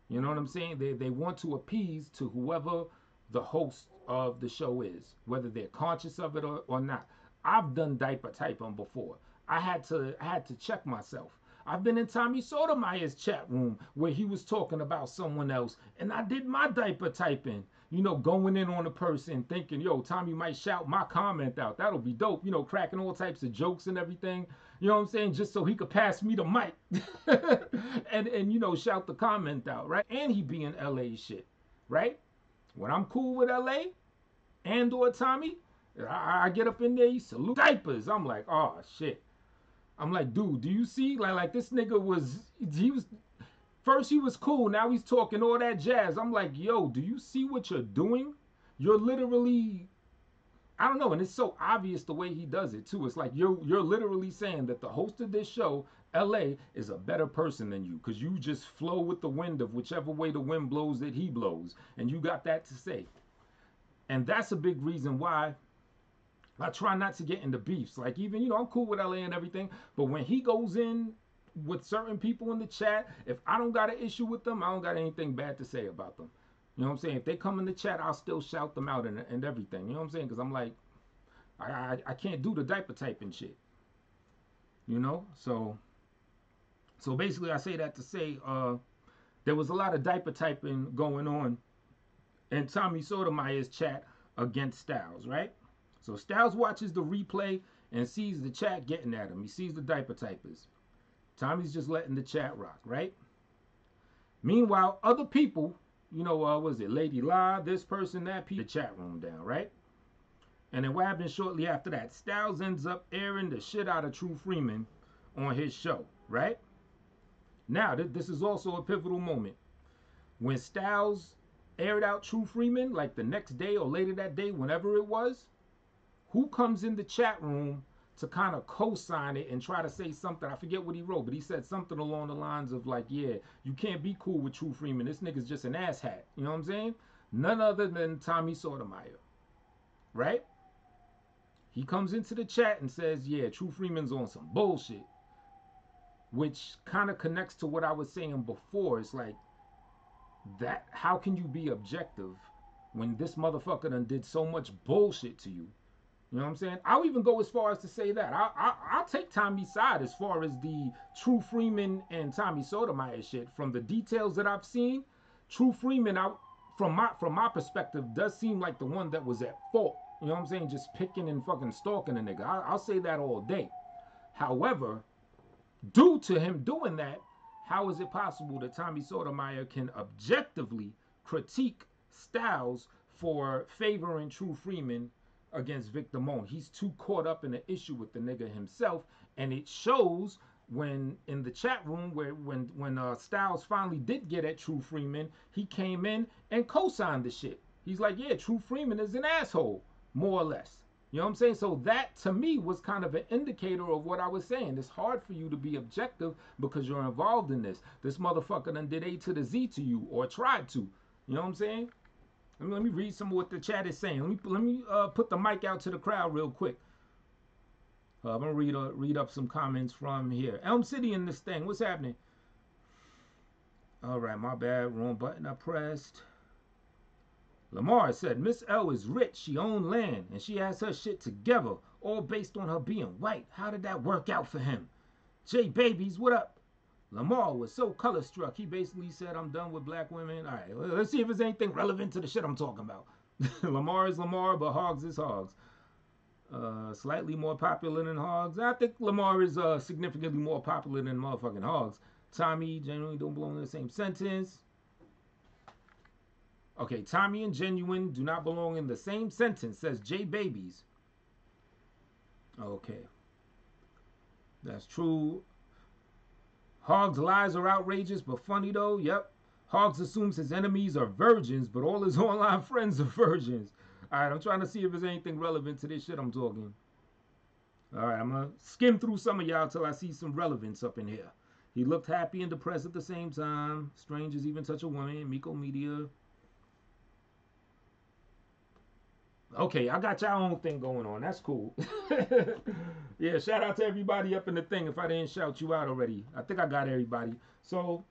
You know what I'm saying? They want to appease to whoever the host of the show is, whether they're conscious of it or not. I've done diaper typing before. I had to check myself. I've been in Tommy Sotomayor's chat room where he was talking about someone else, and I did my diaper typing. You know, going in on a person, thinking, yo, Tommy might shout my comment out. That'll be dope. You know, cracking all types of jokes and everything. You know what I'm saying? Just so he could pass me the mic and you know, shout the comment out, right? And he be in LA shit, right? When I'm cool with LA and or Tommy, I get up in there, he salute diapers. I'm like, oh shit. I'm like, dude, do you see? Like this nigga first he was cool, now he's talking all that jazz. I'm like, yo, do you see what you're doing? You're literally, I don't know, and it's so obvious the way he does it too. It's like you're literally saying that the host of this show, LA, is a better person than you because you just flow with the wind of whichever way the wind blows that he blows, and you got that to say. And that's a big reason why I try not to get into beefs. Like even, you know, I'm cool with LA and everything, but when he goes in with certain people in the chat, if I don't got an issue with them, I don't got anything bad to say about them. You know what I'm saying? If they come in the chat, I'll still shout them out and everything. You know what I'm saying? Because I'm like, I can't do the diaper typing shit. You know? So basically I say that to say there was a lot of diaper typing going on in Tommy Sotomayor's chat against Stylz, right? So Stylz watches the replay and sees the chat getting at him. He sees the diaper typers. Tommy's just letting the chat rock, right? Meanwhile, other people, you know, was it Lady La, this person, that, the chat room down, right? And then what happens shortly after that? Stylz ends up airing the shit out of True Freeman on his show, right? Now, this is also a pivotal moment. When Stylz aired out True Freeman, like the next day or later that day, whenever it was, who comes in the chat room to kind of co-sign it and try to say something? I forget what he wrote, but he said something along the lines of like, yeah, you can't be cool with True Freeman. This nigga's just an asshat. You know what I'm saying? None other than Tommy Sotomayor, right? He comes into the chat and says, yeah, True Freeman's on some bullshit, which kind of connects to what I was saying before. It's like, that, how can you be objective when this motherfucker done did so much bullshit to you? You know what I'm saying? I'll even go as far as to say that I'll take Tommy's side as far as the True Freeman and Tommy Sotomayor shit. From the details that I've seen, True Freeman, from my perspective, does seem like the one that was at fault. You know what I'm saying? Just picking and fucking stalking a nigga. I'll say that all day. However, due to him doing that, how is it possible that Tommy Sotomayor can objectively critique Stylz for favoring True Freeman against Vic Damone? He's too caught up in the issue with the nigga himself, and it shows when in the chat room where when Stylz finally did get at True Freeman, he came in and co-signed the shit. He's like, yeah, True Freeman is an asshole, more or less. You know what I'm saying? So that, to me, was kind of an indicator of what I was saying. It's hard for you to be objective because you're involved in this. This motherfucker done did A to the Z to you, or tried to. You know what I'm saying? Let me read some of what the chat is saying. Let me put the mic out to the crowd real quick. I'm going to read up some comments from here. Elm City in this thing. What's happening? All right, my bad. Wrong button I pressed. Lamar said, Miss L is rich. She owned land, and she has her shit together, all based on her being white. How did that work out for him? J Babies, what up? Lamar was so color struck, he basically said, I'm done with black women. All right, let's see if there's anything relevant to the shit I'm talking about. Lamar is Lamar, but Hogs is Hogs. Slightly more popular than Hogs. I think Lamar is significantly more popular than motherfucking Hogs. Tommy, genuinely don't belong in the same sentence. Okay, Tommy and Genuine do not belong in the same sentence, says J Babies. Okay. That's true. Hogs' lies are outrageous, but funny though. Yep. Hogs assumes his enemies are virgins, but all his online friends are virgins. Alright, I'm trying to see if there's anything relevant to this shit I'm talking. Alright, I'm going to skim through some of y'all till I see some relevance up in here. He looked happy and depressed at the same time. Strangers even touch a woman. Miko Media. Okay, I got y'all own thing going on. That's cool. Yeah, shout out to everybody up in the thing if I didn't shout you out already. I think I got everybody. So,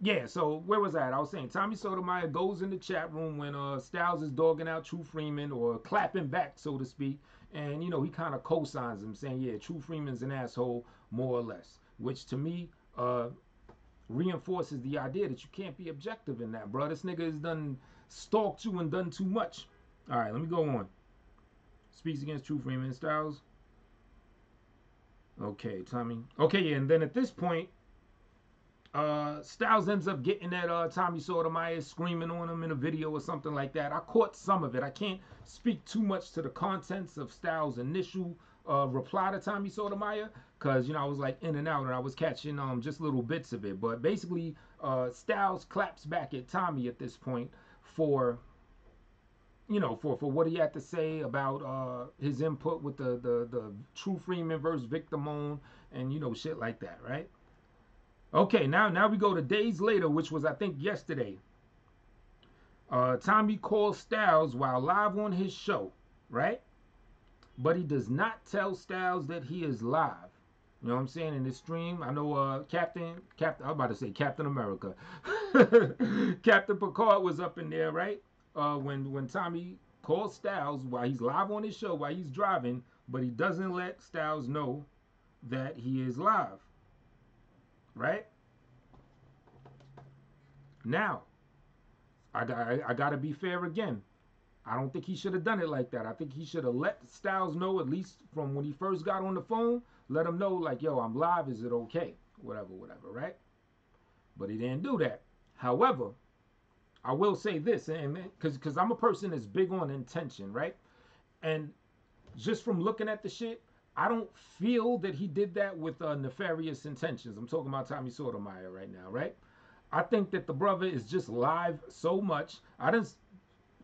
yeah, so where was that? I was saying Tommy Sotomayor goes in the chat room when Stylz is dogging out True Freeman or clapping back, so to speak. And, you know, he kind of co-signs him saying, yeah, True Freeman's an asshole, more or less. Which to me reinforces the idea that you can't be objective in that, bro. This nigga has done stalked you and done too much. All right, let me go on. Speaks against True Freeman. Stylz. Okay, Tommy. Okay, yeah, and then at this point, Stylz ends up getting at Tommy Sotomayor, screaming on him in a video or something like that. I caught some of it. I can't speak too much to the contents of Stylz' initial reply to Tommy Sotomayor because, you know, I was like in and out and I was catching just little bits of it. But basically, Stylz claps back at Tommy at this point for, you know, for what he had to say about his input with the True Freeman versus Vic Damone and, you know, shit like that, right? Okay, now we go to days later, which was, I think, yesterday. Tommy calls Stylz while live on his show, right? But he does not tell Stylz that he is live. You know what I'm saying? In this stream, I know Captain, I was about to say Captain America. Captain Picard was up in there, right? When Tommy calls Stylz while he's live on his show, while he's driving, but he doesn't let Stylz know that he is live. Right? Now, I gotta be fair again. I don't think he should have done it like that. I think he should have let Stylz know, at least from when he first got on the phone, let him know, like, yo, I'm live, is it okay? Whatever, right? But he didn't do that. However, I will say this, and because I'm a person that's big on intention, right? And just from looking at the shit, I don't feel that he did that with nefarious intentions. I'm talking about Tommy Sotomayor right now, right? I think that the brother is just live so much.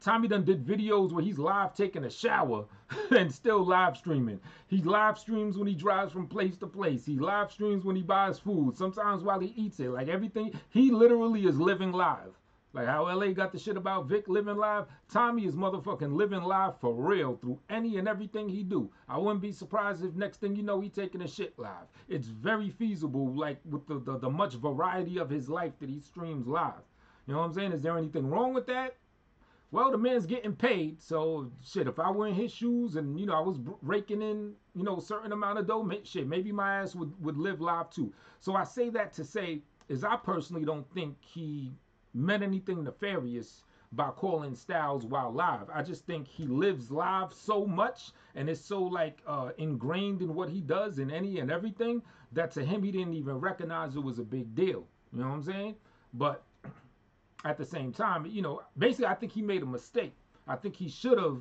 Tommy done did videos where he's live taking a shower and still live streaming. He live streams when he drives from place to place. He live streams when he buys food. Sometimes while he eats it. Like everything, he literally is living live. Like how LA got the shit about Vic living live. Tommy is motherfucking living live for real through any and everything he do. I wouldn't be surprised if next thing you know he taking a shit live. It's very feasible, like with the much variety of his life that he streams live. You know what I'm saying? Is there anything wrong with that? Well, the man's getting paid, so shit, if I were in his shoes and, you know, I was raking in, you know, a certain amount of dough, shit, maybe my ass would live live too. So I say that to say, is I personally don't think he meant anything nefarious by calling Stylz while live. I just think he lives live so much and it's so like ingrained in what he does in any and everything that to him he didn't even recognize it was a big deal. You know what I'm saying? But at the same time, you know, basically I think he made a mistake. I think he should have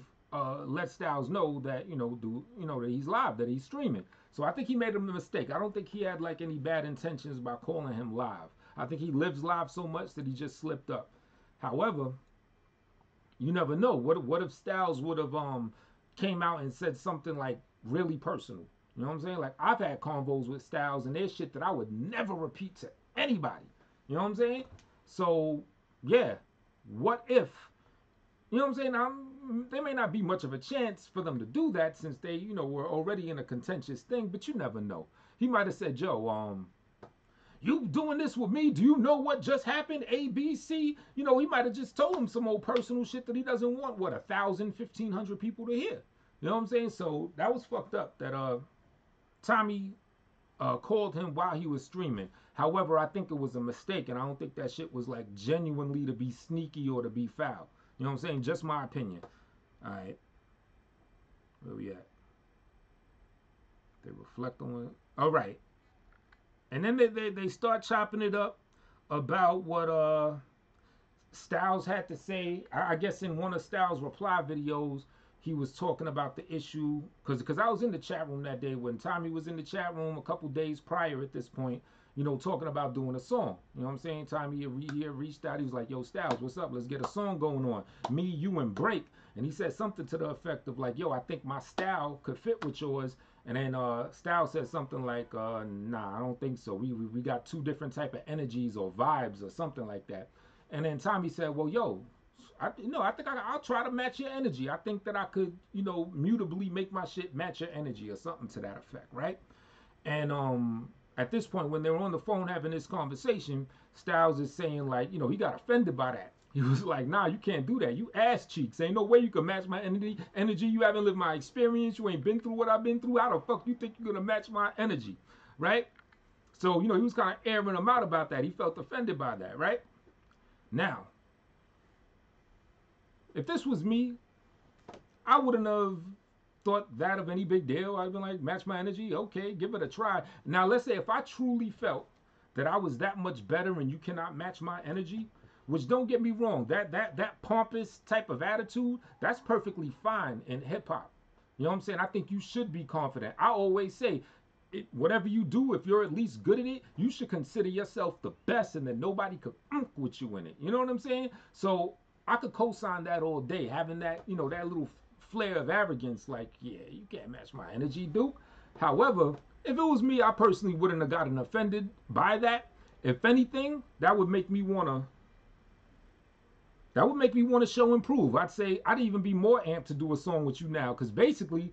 let Stylz know that, you know, that he's live, that he's streaming. So I think he made a mistake. I don't think he had like any bad intentions by calling him live. I think he lives live so much that he just slipped up. However, you never know. What if Stylz would have came out and said something like really personal? You know what I'm saying? Like I've had convos with Stylz and there's shit that I would never repeat to anybody. You know what I'm saying? So yeah, what if, you know what I'm saying? Now, there may not be much of a chance for them to do that since they, you know, were already in a contentious thing, but you never know. He might have said, Joe, you doing this with me? Do you know what just happened? A, B, C? You know, he might have just told him some old personal shit that he doesn't want, 1,000, 1,500 people to hear. You know what I'm saying? So that was fucked up that Tommy called him while he was streaming. However, I think it was a mistake, and I don't think that shit was like genuinely to be sneaky or to be foul. You know what I'm saying? Just my opinion. All right. Where we at? They reflect on it. All right. And then they start chopping it up about what Stylz had to say. I guess in one of Stylz' reply videos, he was talking about the issue, because I was in the chat room that day when Tommy was in the chat room a couple days prior at this point, you know, talking about doing a song. You know what I'm saying? Tommy he reached out. He was like, yo, Stylz, what's up? Let's get a song going on. Me, you, and Break. And he said something to the effect of like, yo, I think my style could fit with yours. And then Stylz said something like, nah, I don't think so. We got two different type of energies or vibes or something like that. And then Tommy said, well, yo, I think I'll try to match your energy. I think that I could, you know, mutably make my shit match your energy or something to that effect, right? And at this point, when they were on the phone having this conversation, Stylz is saying like, you know, he got offended by that. He was like, nah, you can't do that. You ass cheeks. Ain't no way you can match my energy. You haven't lived my experience. You ain't been through what I've been through. How the fuck you think you're going to match my energy, right? So, you know, he was kind of airing him out about that. He felt offended by that, right? Now, if this was me, I wouldn't have thought that of any big deal. I'd been like, match my energy, okay, give it a try. Now, let's say if I truly felt that I was that much better and you cannot match my energy, which don't get me wrong, that pompous type of attitude, that's perfectly fine in hip hop. You know what I'm saying? I think you should be confident. I always say, whatever you do, if you're at least good at it, you should consider yourself the best and that nobody could with you in it. You know what I'm saying? So I could co-sign that all day, having that, you know, that little flair of arrogance, like, yeah, you can't match my energy, Duke. However, if it was me, I personally wouldn't have gotten offended by that. If anything, that would make me want to show improve. I'd say I'd even be more amped to do a song with you now, because basically,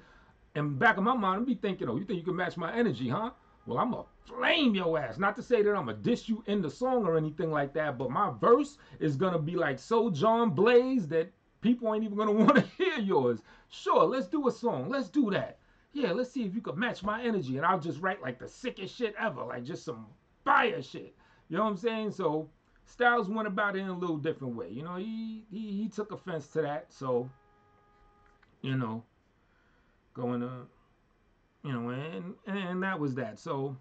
in the back of my mind, I'd be thinking, oh, you think you can match my energy, huh? Well, I'm going to flame your ass. Not to say that I'm going to diss you in the song or anything like that, but my verse is going to be like so John Blaze that people ain't even going to want to hear yours. Sure, let's do a song. Let's do that. Yeah, let's see if you can match my energy. And I'll just write like the sickest shit ever, like just some fire shit. You know what I'm saying? So Stylz went about it in a little different way. You know, he took offense to that. So, you know, going to... You know, and that was that. So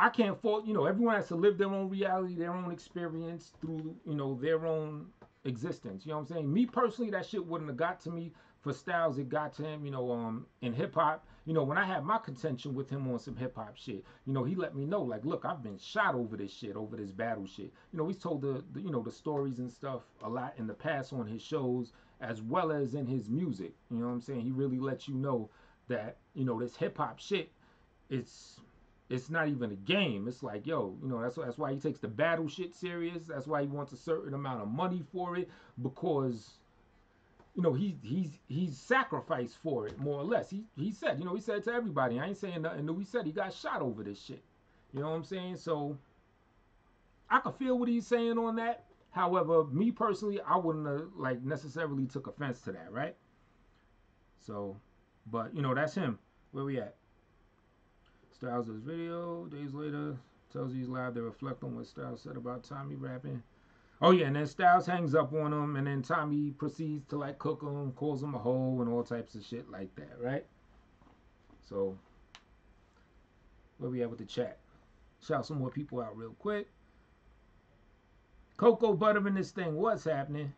I can't fault, you know, everyone has to live their own reality, their own experience through, you know, their own existence. You know what I'm saying? Me personally, that shit wouldn't have got to me. For Stylz, it got to him, you know, in hip-hop. You know, when I had my contention with him on some hip-hop shit, you know, he let me know, like, look, I've been shot over this shit, over this battle shit. You know, he's told the you know, the stories and stuff a lot in the past on his shows, as well as in his music. You know what I'm saying? He really lets you know that, you know, this hip-hop shit, it's not even a game. It's like, yo, you know, that's why he takes the battle shit serious. That's why he wants a certain amount of money for it, because, you know, he's sacrificed for it, more or less. He said, you know, he said to everybody, I ain't saying nothing new. He said he got shot over this shit. You know what I'm saying? So I can feel what he's saying on that. However, me personally, I wouldn't have, like, necessarily took offense to that, right? So, but, you know, that's him. Where we at? Stylz' video, days later, tells he's live to reflect on what Stylz said about Tommy rapping. Oh yeah, and then Stylz hangs up on him, and then Tommy proceeds to, like, cook him, calls him a hoe, and all types of shit like that, right? So, where we at with the chat? Shout some more people out real quick. Cocoa butter in this thing, what's happening?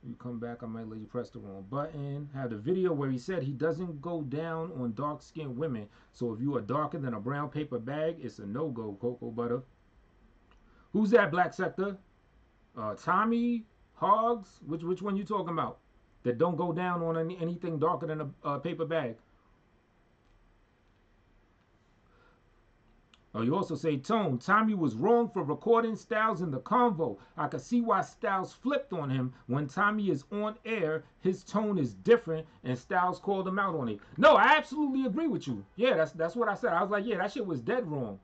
You come back, I might let you press the wrong button. Have the video where he said he doesn't go down on dark-skinned women. So if you are darker than a brown paper bag, it's a no-go, Cocoa butter. Who's that, Black Sector? Tommy? Hogs? Which one you talking about? That don't go down on anything darker than a paper bag. Oh, you also say, Tone, Tommy was wrong for recording Stylz in the convo. I can see why Stylz flipped on him. When Tommy is on air, his tone is different, and Stylz called him out on it. No, I absolutely agree with you. Yeah, that's what I said. I was like, yeah, that shit was dead wrong.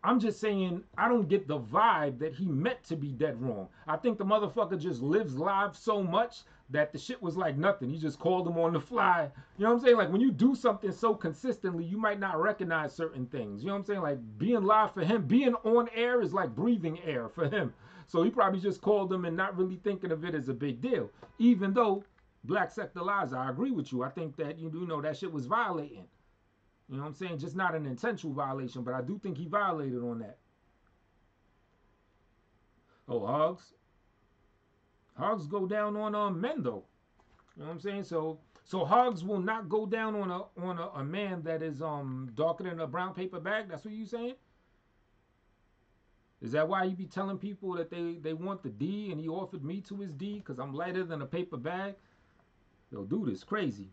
I'm just saying, I don't get the vibe that he meant to be dead wrong. I think the motherfucker just lives live so much that the shit was like nothing. He just called him on the fly. You know what I'm saying? Like, when you do something so consistently, you might not recognize certain things. You know what I'm saying? Like, being live for him, being on air is like breathing air for him. So he probably just called him and not really thinking of it as a big deal. Even though, Black Sector Lies, I agree with you. I think that, you know, that shit was violating. You know what I'm saying? Just not an intentional violation, but I do think he violated on that. Oh, Hogs. Hogs go down on men, though. You know what I'm saying? So Hogs will not go down on a man that is darker than a brown paper bag. That's what you saying? Is that why he be telling people that they want the D and he offered me to his D because I'm lighter than a paper bag? Yo, dude is crazy.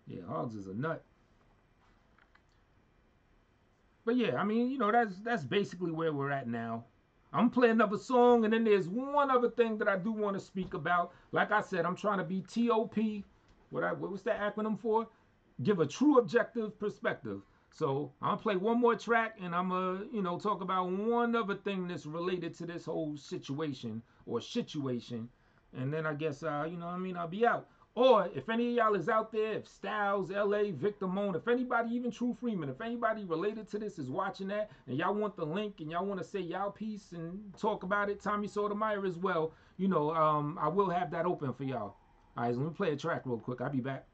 Yeah, Hogs is a nut. But yeah, I mean, you know, that's basically where we're at now. I'm playing another song, and then there's one other thing that I do want to speak about. Like I said, I'm trying to be TOP. What was that acronym for? Give a true objective perspective. So I'm gonna play one more track, and I'm gonna, you know, talk about one other thing that's related to this whole situation, and then I guess, you know what I mean, I'll be out. Or if any of y'all is out there, if Stylz, LA, Victor Moan, if anybody, even True Freeman, if anybody related to this is watching that, and y'all want the link and y'all want to say y'all piece and talk about it, Tommy Sotomayor as well, you know, I will have that open for y'all. All right, so let me play a track real quick. I'll be back.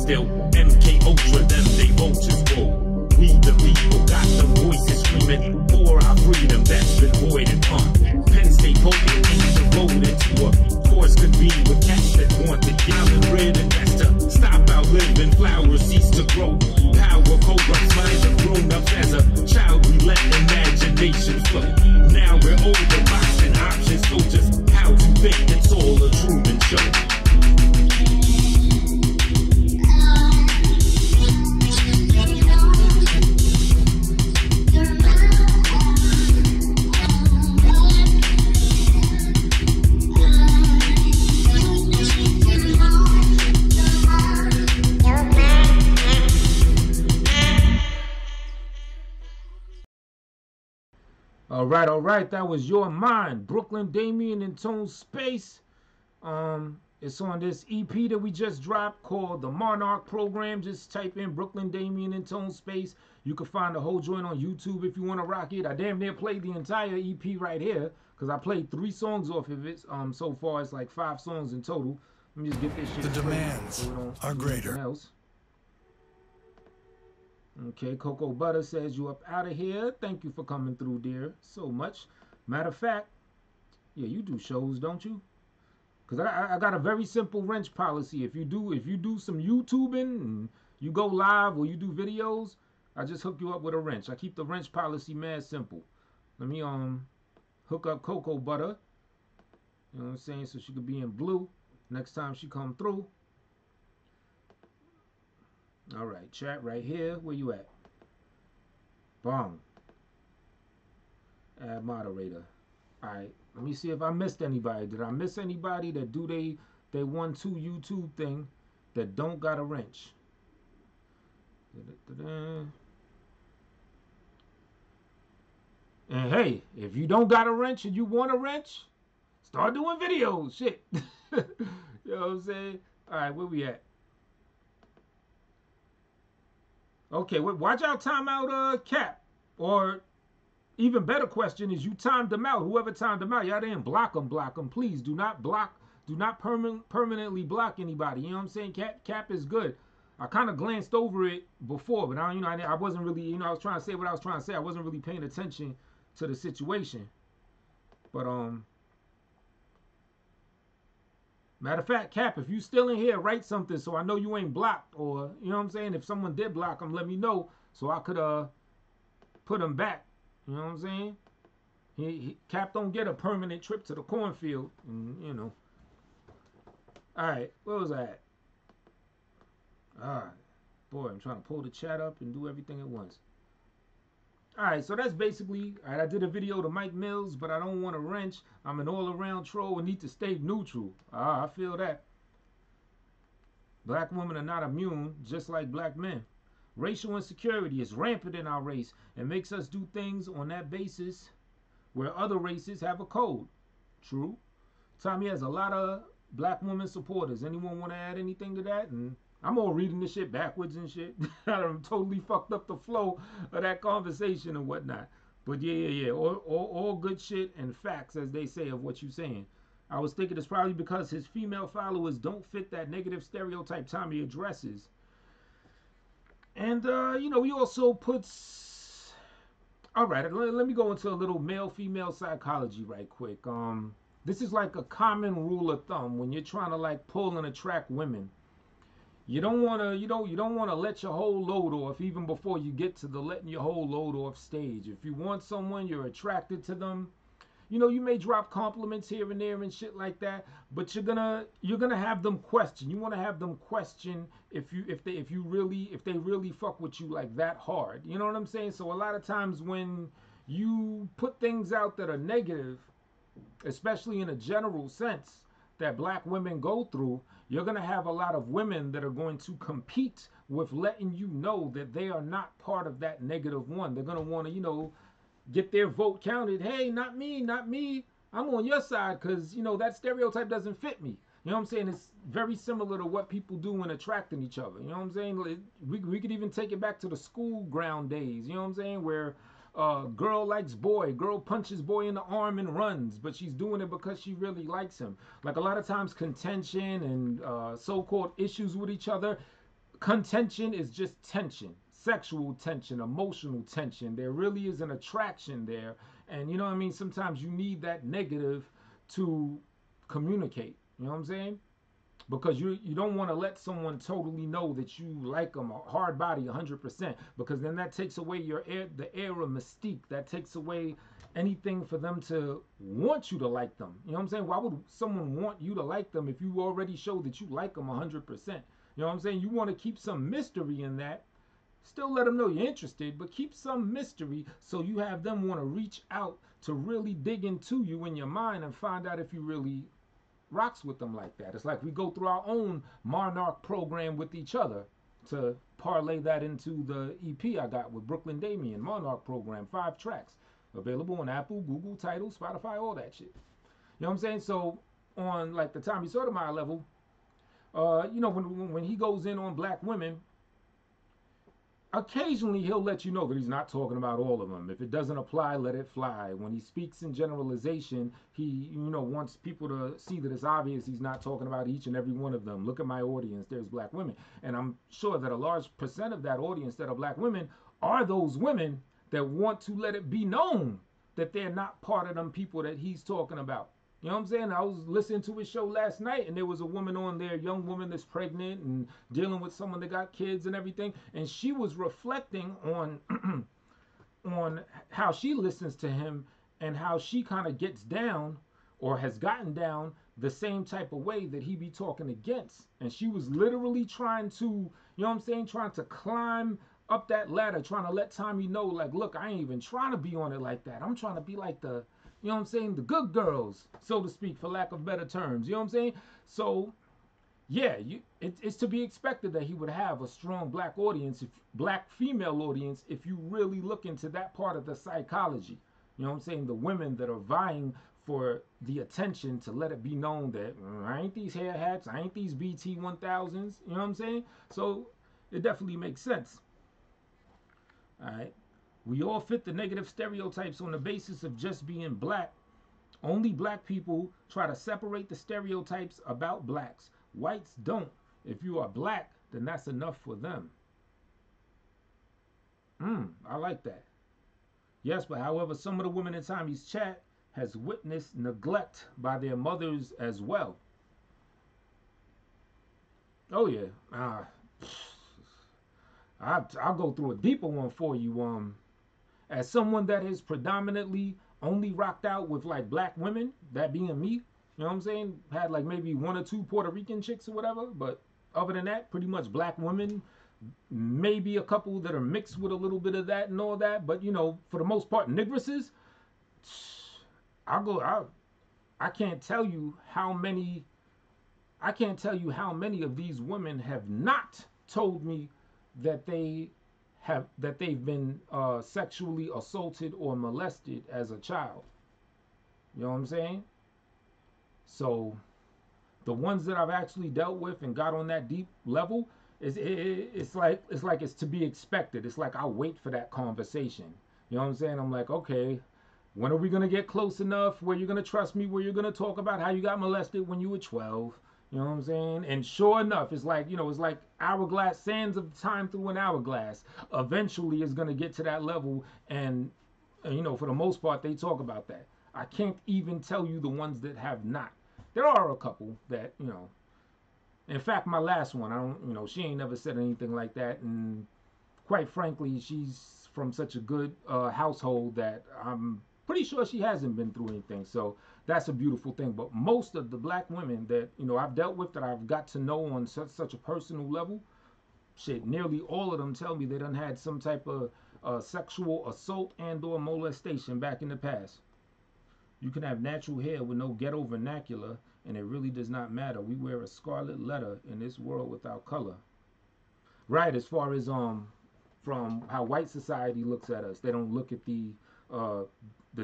still. MK Ultra, them they won't just roll. We the people got the voices screaming for our freedom that's been voided. Penn State potent ain't the road into a force could be with cats that want the gallon red investor. Stop outliving, flowers cease to grow. Power corrupts minds of grown-ups. As a child we let imagination flow. Now we're older, boxing options, so just how to think it's all a Truman show. All right, that was Your Mind, Brooklyn Damien and Tone Space. It's on this EP that we just dropped called the Monarch Program. Just type in Brooklyn Damien and Tone Space. You can find the whole joint on YouTube if you want to rock it. I damn near played the entire EP right here because I played 3 songs off of it. So far, it's like 5 songs in total. Let me just get this shit. The demands so are greater. Else. Okay, Cocoa Butter says you up out of here. Thank you for coming through, dear. So much. Matter of fact, yeah, you do shows, don't you? Cause I got a very simple wrench policy. If you do some YouTubing and you go live or you do videos, I just hook you up with a wrench. I keep the wrench policy mad simple. Let me hook up Cocoa Butter. You know what I'm saying? So she could be in blue next time she come through. All right, chat right here. Where you at? Bong. Add moderator. All right, let me see if I missed anybody. Did I miss anybody that do they 1-2 YouTube thing that don't got a wrench? And hey, if you don't got a wrench and you want a wrench, start doing videos. Shit. You know what I'm saying? All right, where we at? Okay, watch out, time out, Cap. Or even better question is you timed them out. Whoever timed them out, y'all didn't block them. Please do not block. Do not permanently block anybody. You know what I'm saying? Cap is good. I kind of glanced over it before, but I wasn't really, I was trying to say what I was trying to say. I wasn't really paying attention to the situation. But matter of fact, Cap, if you still in here, write something so I know you ain't blocked. Or, you know what I'm saying? If someone did block them, let me know so I could put them back. You know what I'm saying? Cap don't get a permanent trip to the cornfield. And, you know. All right, where was I at? All right. Boy, I'm trying to pull the chat up and do everything at once. All right, so that's basically, all right, I did a video to Mike Mills, but I don't want a wrench. I'm an all-around troll and need to stay neutral. I feel that. Black women are not immune, just like black men. Racial insecurity is rampant in our race and makes us do things on that basis where other races have a code. True. Tommy has a lot of black woman supporters. Anyone want to add anything to that? And I'm all reading this shit backwards and shit. I done totally fucked up the flow of that conversation and whatnot. But yeah. All good shit and facts, as they say, of what you're saying. I was thinking it's probably because his female followers don't fit that negative stereotype Tommy addresses. And, he also puts... All right, let me go into a little male-female psychology right quick. This is like a common rule of thumb when you're trying to, like, pull and attract women. You don't want to, you don't want to let your whole load off even before you get to the letting your whole load off stage. If you want someone, you're attracted to them. You may drop compliments here and there and shit like that, but you're gonna have them question. You want to have them question if they really fuck with you like that hard. You know what I'm saying? So a lot of times when you put things out that are negative, especially in a general sense that black women go through, you're going to have a lot of women that are going to compete with letting you know that they are not part of that negative one. They're going to want to, get their vote counted. Hey, not me. I'm on your side because, that stereotype doesn't fit me. You know what I'm saying? It's very similar to what people do when attracting each other. You know what I'm saying? We could even take it back to the school ground days. You know what I'm saying? Where girl likes boy, girl punches boy in the arm and runs, but she's doing it because she really likes him. Like a lot of times contention and so-called issues with each other, contention is just tension, sexual tension, emotional tension. There really is an attraction there. And you know what I mean? Sometimes you need that negative to communicate. You know what I'm saying? Because you don't want to let someone totally know that you like them, a hard body 100%, because then that takes away the air of mystique. That takes away anything for them to want you to like them. You know what I'm saying? Why would someone want you to like them if you already show that you like them 100%? You know what I'm saying? You want to keep some mystery in that. Still let them know you're interested, but keep some mystery so you have them want to reach out to really dig into you in your mind and find out if you really rocks with them like that. It's like we go through our own Monarch program with each other to parlay that into the EP I got with Brooklyn Damien. Monarch program, 5 tracks, available on Apple, Google, Tidal, Spotify, all that shit. You know what I'm saying? So on like the Tommy Sotomayor level, you know, when he goes in on black women, occasionally he'll let you know that he's not talking about all of them. If it doesn't apply, let it fly. When he speaks in generalization, he, you know, wants people to see that it's obvious he's not talking about each and every one of them. Look at my audience, there's black women. And I'm sure that a large percent of that audience that are black women are those women that want to let it be known that they're not part of them people that he's talking about. You know what I'm saying? I was listening to his show last night, and there was a woman on there, a young woman that's pregnant and dealing with someone that got kids and everything, and she was reflecting on on how she listens to him and how she kind of gets down or has gotten down the same type of way that he be talking against. And she was literally trying to, you know what I'm saying, trying to climb up that ladder, trying to let Tommy know, like, look, I ain't even trying to be on it like that. I'm trying to be like the, you know what I'm saying, the good girls, so to speak, for lack of better terms. You know what I'm saying? So, yeah, it's to be expected that he would have a strong black audience, black female audience, if you really look into that part of the psychology. You know what I'm saying? The women that are vying for the attention to let it be known that I ain't these hair hats, I ain't these BT 1000s. You know what I'm saying? So it definitely makes sense. All right. We all fit the negative stereotypes on the basis of just being black. Only black people try to separate the stereotypes about blacks. Whites don't. If you are black, then that's enough for them. I like that. Yes, but however, some of the women in Tommy's chat has witnessed neglect by their mothers as well. Oh yeah. I'll go through a deeper one for you. As someone that is predominantly only rocked out with like black women, that being me, you know what I'm saying? Had like maybe 1 or 2 Puerto Rican chicks or whatever, but other than that, pretty much black women, maybe a couple that are mixed with a little bit of that and all that, but you know, for the most part, nigresses, I can't tell you how many of these women have not told me that they've been sexually assaulted or molested as a child. You know what I'm saying? So the ones that I've actually dealt with and got on that deep level, it's like it's to be expected. It's like I wait for that conversation. You know what I'm saying? I'm like, okay, when are we gonna get close enough where you're gonna trust me, where you're gonna talk about how you got molested when you were 12? You know what I'm saying? And sure enough, it's like, you know, it's like hourglass, sands of time through an hourglass. Eventually it's going to get to that level. And, you know, for the most part, they talk about that. I can't even tell you the ones that have not. There are a couple that, you know, in fact, my last one, I don't, you know, she ain't never said anything like that. And quite frankly, she's from such a good household that I'm pretty sure she hasn't been through anything. So that's a beautiful thing. But most of the black women that, you know, I've dealt with, that I've got to know on such a personal level, shit, nearly all of them tell me they done had some type of sexual assault and or molestation back in the past. You can have natural hair with no ghetto vernacular, and it really does not matter. We wear a scarlet letter in this world without color. Right, as far as from how white society looks at us, they don't look at the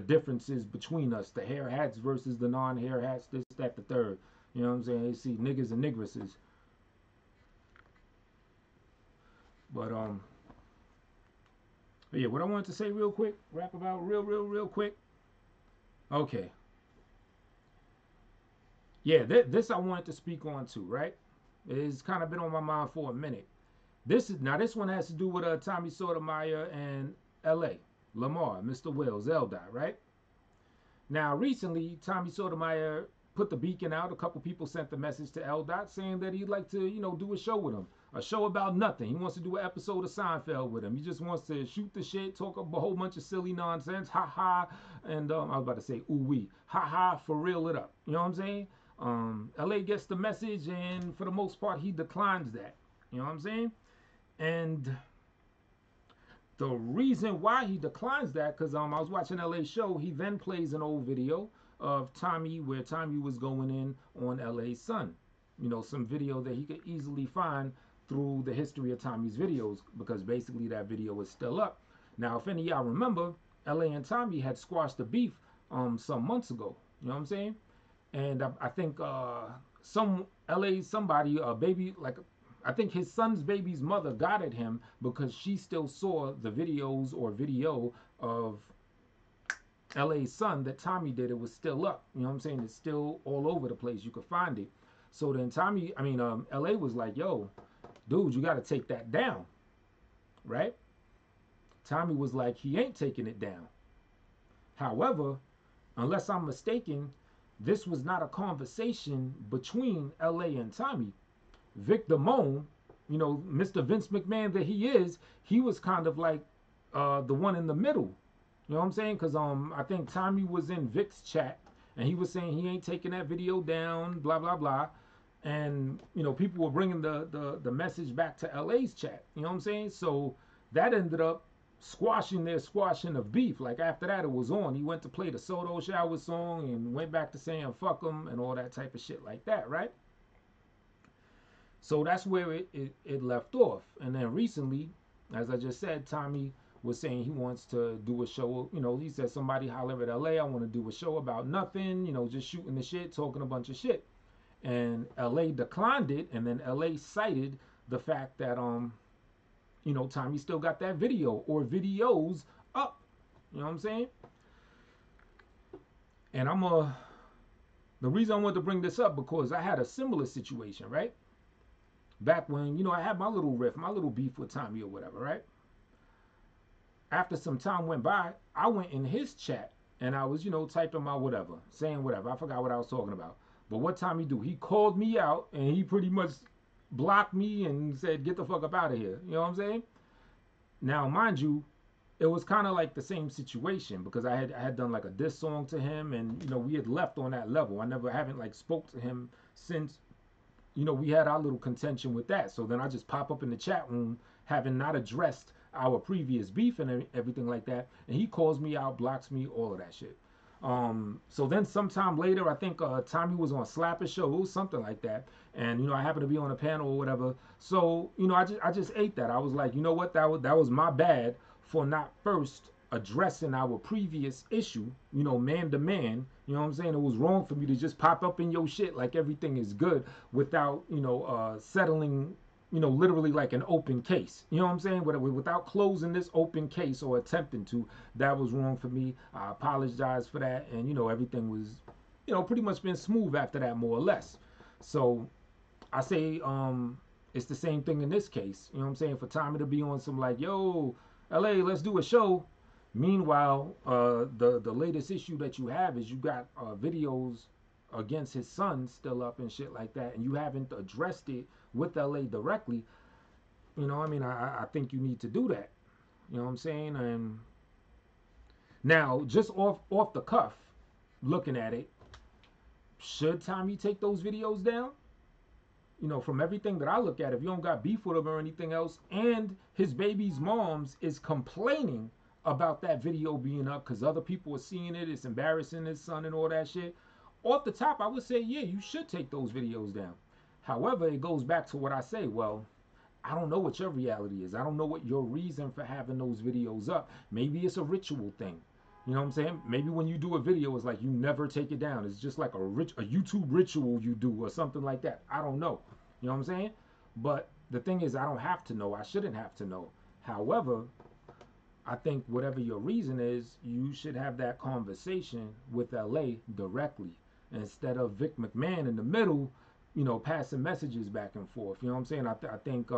differences between us, the hair hats versus the non-hair hats, this, that, the third. You know what I'm saying? They see niggas and nigresses. But yeah, what I wanted to say real quick, rap about real quick. Okay. Yeah, this I wanted to speak on too, right? It's kind of been on my mind for a minute. This one has to do with Tommy Sotomayor and L.A. Lamar, Mr. Wells, L-Dot, right? Now, recently, Tommy Sotomayor put the beacon out. A couple people sent the message to L-Dot saying that he'd like to, do a show with him. A show about nothing. He wants to do an episode of Seinfeld with him. He just wants to shoot the shit, talk a whole bunch of silly nonsense, ha-ha, and I was about to say ooh-wee, ha-ha, for real it up. You know what I'm saying? LA gets the message, and for the most part, he declines that. You know what I'm saying? And the reason why he declines that, because I was watching LA's show, he then plays an old video of Tommy, where Tommy was going in on LA's son. Some video that he could easily find through the history of Tommy's videos, because basically that video is still up. Now, if any of y'all remember, LA and Tommy had squashed the beef some months ago. You know what I'm saying? And I think somebody, a baby, like, I think his son's baby's mother got at him because she still saw the videos or video of LA's son that Tommy did. It was still up. You know what I'm saying? It's still all over the place. You could find it. So then LA was like, yo, dude, you got to take that down. Right? Tommy was like, he ain't taking it down. However, unless I'm mistaken, this was not a conversation between LA and Tommy. Vic Damone, Mr. Vince McMahon that he is, he was kind of like the one in the middle. You know what I'm saying? Because I think Tommy was in Vic's chat, and he was saying he ain't taking that video down, blah, blah, blah. And, people were bringing the message back to LA's chat. You know what I'm saying? So that ended up squashing their squashing of beef. Like, after that, it was on. He went to play the Soto Shower song and went back to saying fuck him and all that type of shit like that, right? So that's where it left off. And then recently, as I just said, Tommy was saying he wants to do a show. He said, somebody holler at LA, I want to do a show about nothing, just shooting the shit, talking a bunch of shit. And LA declined it, and then LA cited the fact that, Tommy still got that video or videos up. You know what I'm saying? And the reason I wanted to bring this up, because I had a similar situation, right? Back when, I had my little riff, my little beef with Tommy or whatever, right? After some time went by, I went in his chat and I was, typing my whatever, saying whatever. I forgot what I was talking about. But what Tommy do? He called me out and he pretty much blocked me and said, get the fuck up out of here. You know what I'm saying? Now, mind you, it was kind of like the same situation, because I had done like a diss song to him, and, we had left on that level. I haven't like spoke to him since, we had our little contention with that. So then I just pop up in the chat room, having not addressed our previous beef and everything like that. And he calls me out, blocks me, all of that shit. So then sometime later, I think Tommy was on Slapper's show, it was something like that. And, I happened to be on a panel or whatever. So, I just ate that. I was like, you know what, that was my bad for not first addressing our previous issue, man to man. You know what I'm saying? It was wrong for me to just pop up in your shit like everything is good without, settling, literally like an open case. You know what I'm saying? Without closing this open case or attempting to. That was wrong for me. I apologize for that. And, everything was, pretty much been smooth after that, more or less. So I say it's the same thing in this case. You know what I'm saying? For Tommy to be on some like, yo, LA, let's do a show. Meanwhile, the latest issue that you have is you got videos against his son still up and shit like that, and you haven't addressed it with LA directly. I think you need to do that. You know what I'm saying? And now, just off the cuff, looking at it, should Tommy take those videos down? From everything that I look at, if you don't got beef with him or anything else, and his baby's moms is complaining about that video being up because other people are seeing it, it's embarrassing his son and all that shit, off the top, I would say, yeah, you should take those videos down. However, it goes back to what I say. Well, I don't know what your reality is. I don't know what your reason for having those videos up. Maybe it's a ritual thing. You know what I'm saying? Maybe when you do a video, it's like you never take it down. It's just like a YouTube ritual you do or something like that. I don't know. You know what I'm saying? But the thing is, I don't have to know. I shouldn't have to know. However, I think whatever your reason is, you should have that conversation with LA directly, instead of Vic McMahon in the middle you know, passing messages back and forth. You know what I'm saying? I think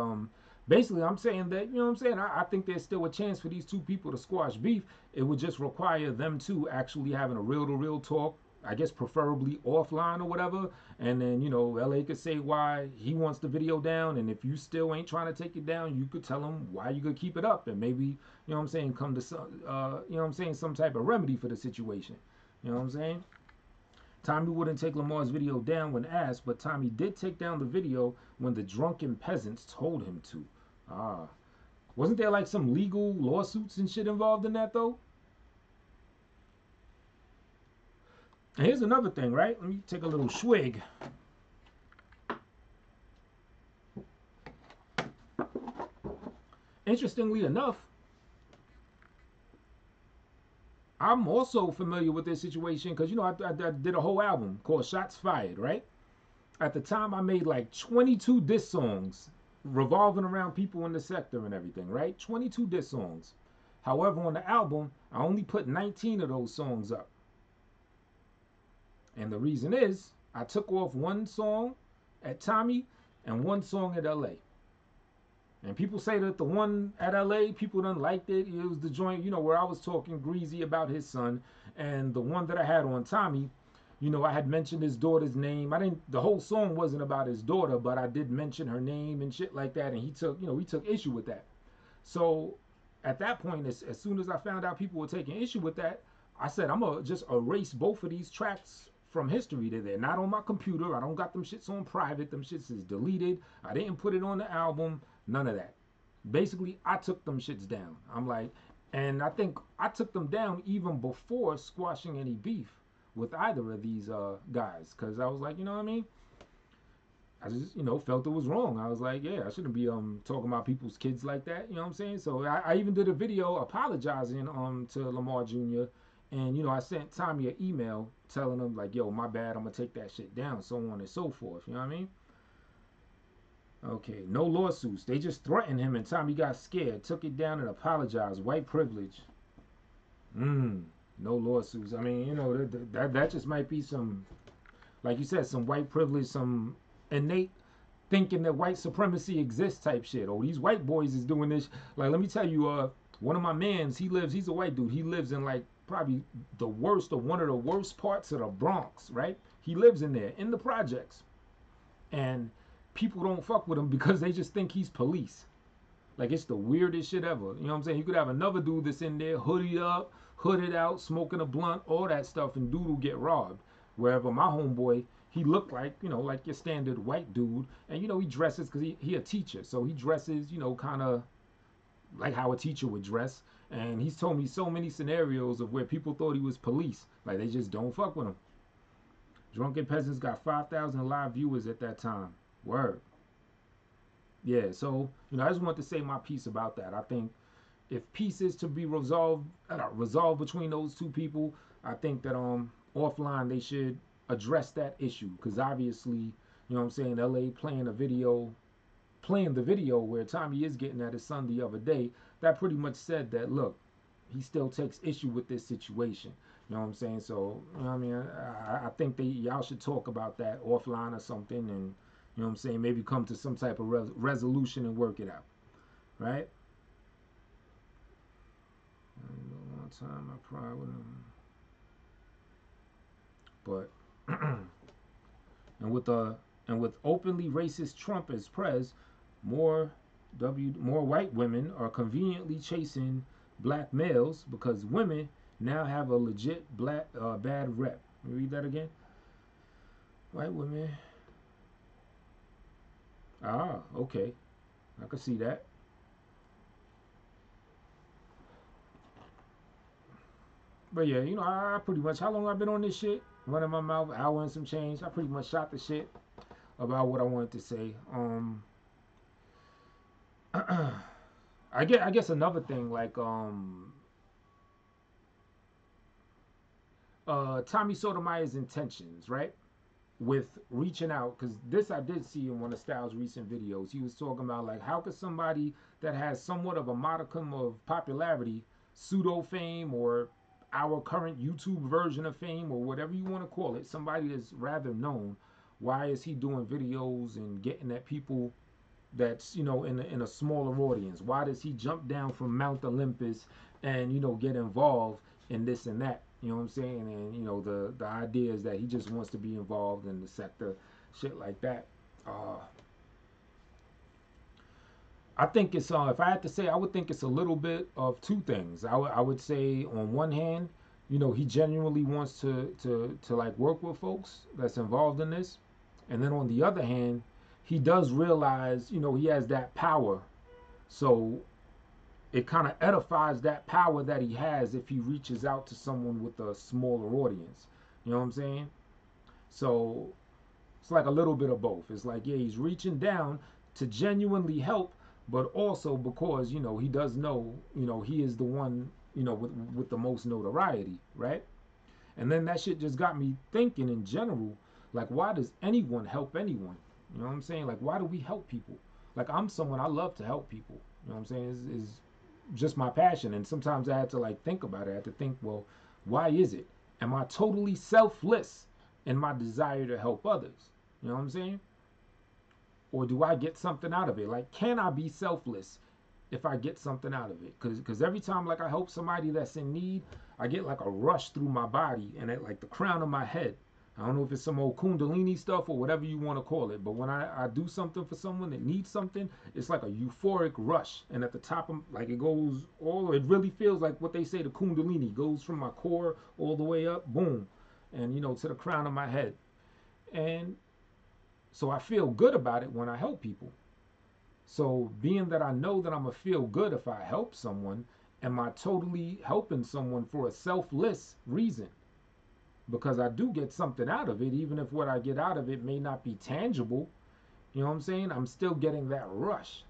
basically I'm saying that, you know what I'm saying, I think there's still a chance for these two people to squash beef. It would just require them two actually having a real to real talk, I guess preferably offline or whatever, and then, you know, LA could say why he wants the video down, and if you still ain't trying to take it down, you could tell him why you could keep it up, and maybe, you know what I'm saying, come to some you know what I'm saying, some type of remedy for the situation. You know what I'm saying? Tommy wouldn't take Lamar's video down when asked, but Tommy did take down the video when the drunken peasants told him to. Ah. Wasn't there like some legal lawsuits and shit involved in that though? And here's another thing, right? Let me take a little swig. Interestingly enough, I'm also familiar with this situation because, you know, I did a whole album called Shots Fired, right? At the time, I made like 22 diss songs revolving around people in the sector and everything, right? 22 diss songs. However, on the album, I only put 19 of those songs up. And the reason is, I took off one song at Tommy and one song at LA. And people say that the one at LA, people done liked it. It was the joint, you know, where I was talking greasy about his son. And the one that I had on Tommy, you know, I had mentioned his daughter's name. The whole song wasn't about his daughter, but I did mention her name and shit like that. And he took, you know, he took issue with that. So at that point, as soon as I found out people were taking issue with that, I said, I'm going to just erase both of these tracks from history. They're not on my computer. I don't got them shits on private. Them shits is deleted. I didn't put it on the album. None of that. Basically, I took them shits down. I'm like, and I think I took them down even before squashing any beef with either of these guys. Because I was like, you know what I mean? I just, you know, felt it was wrong. I was like, yeah, I shouldn't be talking about people's kids like that. You know what I'm saying? So I even did a video apologizing to Lamar Jr. And, you know, I sent Tommy an email telling him, like, yo, my bad, I'm going to take that shit down, so on and so forth. You know what I mean? Okay, no lawsuits. They just threatened him and Tommy got scared, took it down and apologized. White privilege. No lawsuits. I mean, you know, that just might be some, like you said, some white privilege, some innate thinking that white supremacy exists type shit. Oh, these white boys is doing this. Like, let me tell you, one of my mans, he's a white dude. He lives in like probably the worst or one of the worst parts of the Bronx, right? He lives in there, in the projects. And people don't fuck with him because they just think he's police. Like, it's the weirdest shit ever. You know what I'm saying? You could have another dude that's in there, hooded up, hooded out, smoking a blunt, all that stuff, and dude will get robbed. Wherever my homeboy, he looked like, you know, like your standard white dude. And, you know, he dresses, because he a teacher. So he dresses, you know, kind of like how a teacher would dress. And he's told me so many scenarios of where people thought he was police. Like, they just don't fuck with him. Drunken Peasants got 5,000 live viewers at that time. Word. Yeah, so, you know, I just want to say my piece about that. I think if peace is to be resolved between those two people, I think that offline they should address that issue. Because obviously, you know what I'm saying, LA playing the video where Tommy is getting at his son the other day, that pretty much said that, look, he still takes issue with this situation. You know what I'm saying? So, you know what I mean? I think y'all should talk about that offline or something, and, you know what I'm saying, maybe come to some type of resolution and work it out. Right? A long time I cried with him. But and with openly racist Trump as pres, more white women are conveniently chasing black males because women now have a legit bad rep. Let me read that again. White women. Ah, okay. I can see that. But yeah, you know, I pretty much, how long I've been on this shit? Running my mouth, hour and some change. I pretty much shot the shit about what I wanted to say. I guess another thing, like, Tommy Sotomayor's intentions, right? With reaching out, because this I did see in one of Stylz' recent videos. He was talking about, like, how could somebody that has somewhat of a modicum of popularity, pseudo fame, or our current YouTube version of fame, or whatever you want to call it, somebody that's rather known, Why is he doing videos and getting at people that's, you know, in a smaller audience? Why does he jump down from Mount Olympus and, you know, get involved in this and that? You know what I'm saying? And, you know, the idea is that he just wants to be involved in the sector, shit like that. I think it's, if I had to say, I would think it's a little bit of two things. I would say on one hand, you know, he genuinely wants to like work with folks that's involved in this. And then on the other hand, he does realize, you know, he has that power. So it kind of edifies that power that he has if he reaches out to someone with a smaller audience. You know what I'm saying? So it's like a little bit of both. It's like, yeah, he's reaching down to genuinely help, but also because, you know, he does know, you know, he is the one, you know, with the most notoriety, right? And then that shit just got me thinking in general, like, why does anyone help anyone? You know what I'm saying? Like, why do we help people? Like, I'm someone, I love to help people. You know what I'm saying? It's just my passion. And sometimes I had to like think about it. I had to think, well, why is it? Am I totally selfless in my desire to help others? You know what I'm saying? Or do I get something out of it? Like, can I be selfless if I get something out of it? Because every time like I help somebody that's in need, I get like a rush through my body and at like the crown of my head. I don't know if it's some old Kundalini stuff or whatever you want to call it, but when I do something for someone that needs something, it's like a euphoric rush. And at the top of, like, it goes all, it really feels like what they say, the Kundalini goes from my core all the way up, boom, and, you know, to the crown of my head. And so I feel good about it when I help people. So being that I know that I'm going to feel good if I help someone, am I totally helping someone for a selfless reason? Because I do get something out of it, even if what I get out of it may not be tangible. You know what I'm saying? I'm still getting that rush.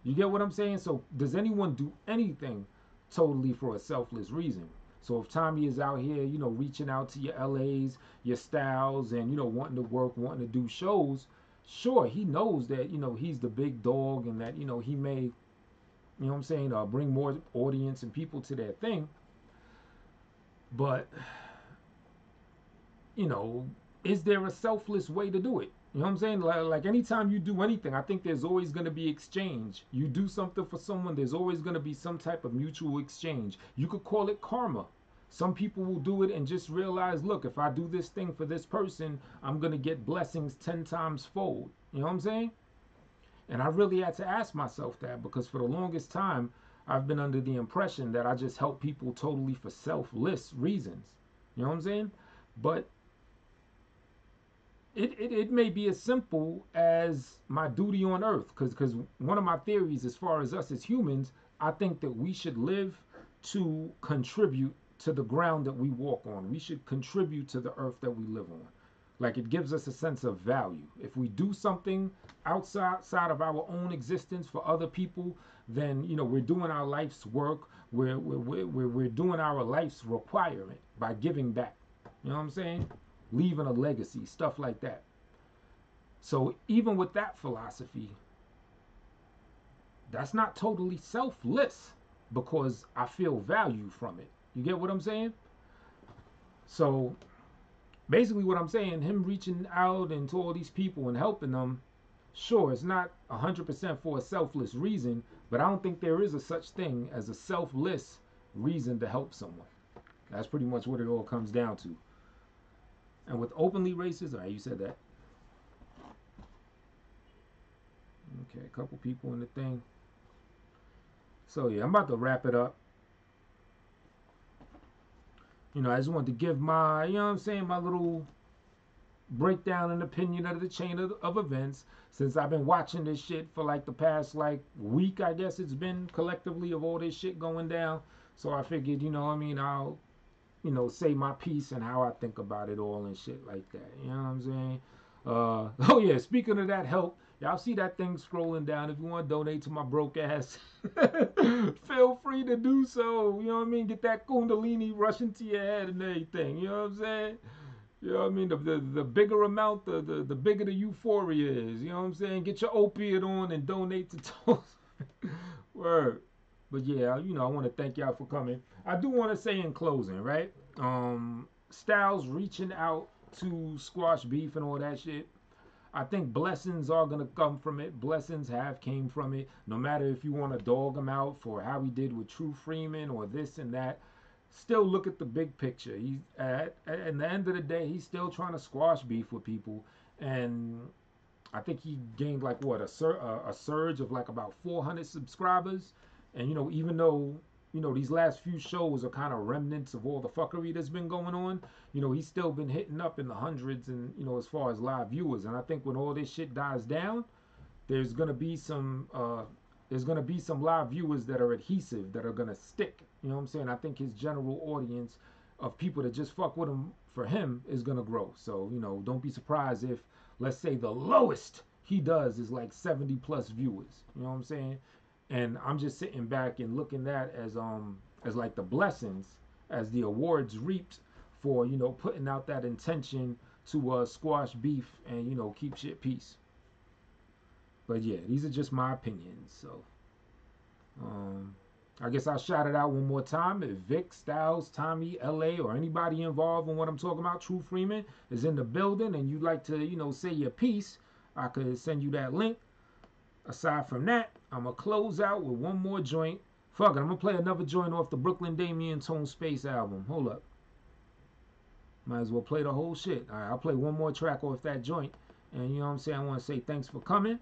You get what I'm saying? So does anyone do anything totally for a selfless reason? So if Tommy is out here, you know, reaching out to your LAs, your Stylz, and, you know, wanting to work, wanting to do shows, sure, he knows that, you know, he's the big dog and that, you know, he may, you know what I'm saying, bring more audience and people to their thing. But, you know, is there a selfless way to do it? You know what I'm saying? Like anytime you do anything, I think there's always going to be exchange. You do something for someone, there's always going to be some type of mutual exchange. You could call it karma. Some people will do it and just realize, look, if I do this thing for this person, I'm going to get blessings 10 times fold. You know what I'm saying? And I really had to ask myself that, because for the longest time, I've been under the impression that I just help people totally for selfless reasons. You know what I'm saying? But it may be as simple as my duty on earth, because one of my theories as far as us as humans, I think that we should live to contribute to the ground that we walk on. We should contribute to the earth that we live on. Like, it gives us a sense of value. If we do something outside of our own existence for other people, then, you know, we're doing our life's work. We're doing our life's requirement by giving back. You know what I'm saying? Leaving a legacy, stuff like that. So even with that philosophy, that's not totally selfless, because I feel value from it. You get what I'm saying? So basically what I'm saying, him reaching out and to all these people and helping them, sure, it's not 100% for a selfless reason, but I don't think there is a such thing as a selfless reason to help someone. That's pretty much what it all comes down to. And with openly racist, all right, you said that. Okay, a couple people in the thing. So yeah, I'm about to wrap it up. You know, I just wanted to give my, you know what I'm saying, my little breakdown and opinion of the chain of events, since I've been watching this shit for like the past like week, I guess it's been collectively, of all this shit going down. So I figured, you know what I mean, I'll, you know, say my piece and how I think about it all and shit like that. You know what I'm saying? Oh yeah, speaking of that help, y'all see that thing scrolling down. If you want to donate to my broke ass, feel free to do so. You know what I mean? Get that Kundalini rushing to your head and everything. You know what I'm saying? You know what I mean? The bigger amount, the bigger the euphoria is. You know what I'm saying? Get your opiate on and donate to Toast. Word. But yeah, you know, I want to thank y'all for coming. I do want to say in closing, right? Stylz reaching out to squash beef and all that shit. I think blessings are going to come from it. Blessings have came from it. No matter if you want to dog him out for how he did with True Freeman or this and that, still look at the big picture. He's at the end of the day, he's still trying to squash beef with people. And I think he gained like what, a surge of like about 400 subscribers. And, you know, even though, you know, these last few shows are kind of remnants of all the fuckery that's been going on, you know, he's still been hitting up in the hundreds and, you know, as far as live viewers. And I think when all this shit dies down, there's going to be some live viewers that are adhesive, that are going to stick. You know what I'm saying? I think his general audience of people that just fuck with him for him is going to grow. So, you know, don't be surprised if, let's say, the lowest he does is like 70 plus viewers. You know what I'm saying? And I'm just sitting back and looking at as like the blessings, as the awards reaped for, you know, putting out that intention to squash beef and, you know, keep shit peace. But yeah, these are just my opinions. So I guess I'll shout it out one more time. If Vic, Stylz, Tommy, LA, or anybody involved in what I'm talking about, True Freeman, is in the building and you'd like to, you know, say your piece, I could send you that link. Aside from that, I'm going to close out with one more joint. Fuck it, I'm going to play another joint off the Brooklyn Damien Tone Space album. Hold up. Might as well play the whole shit. All right, I'll play one more track off that joint. And you know what I'm saying? I want to say thanks for coming.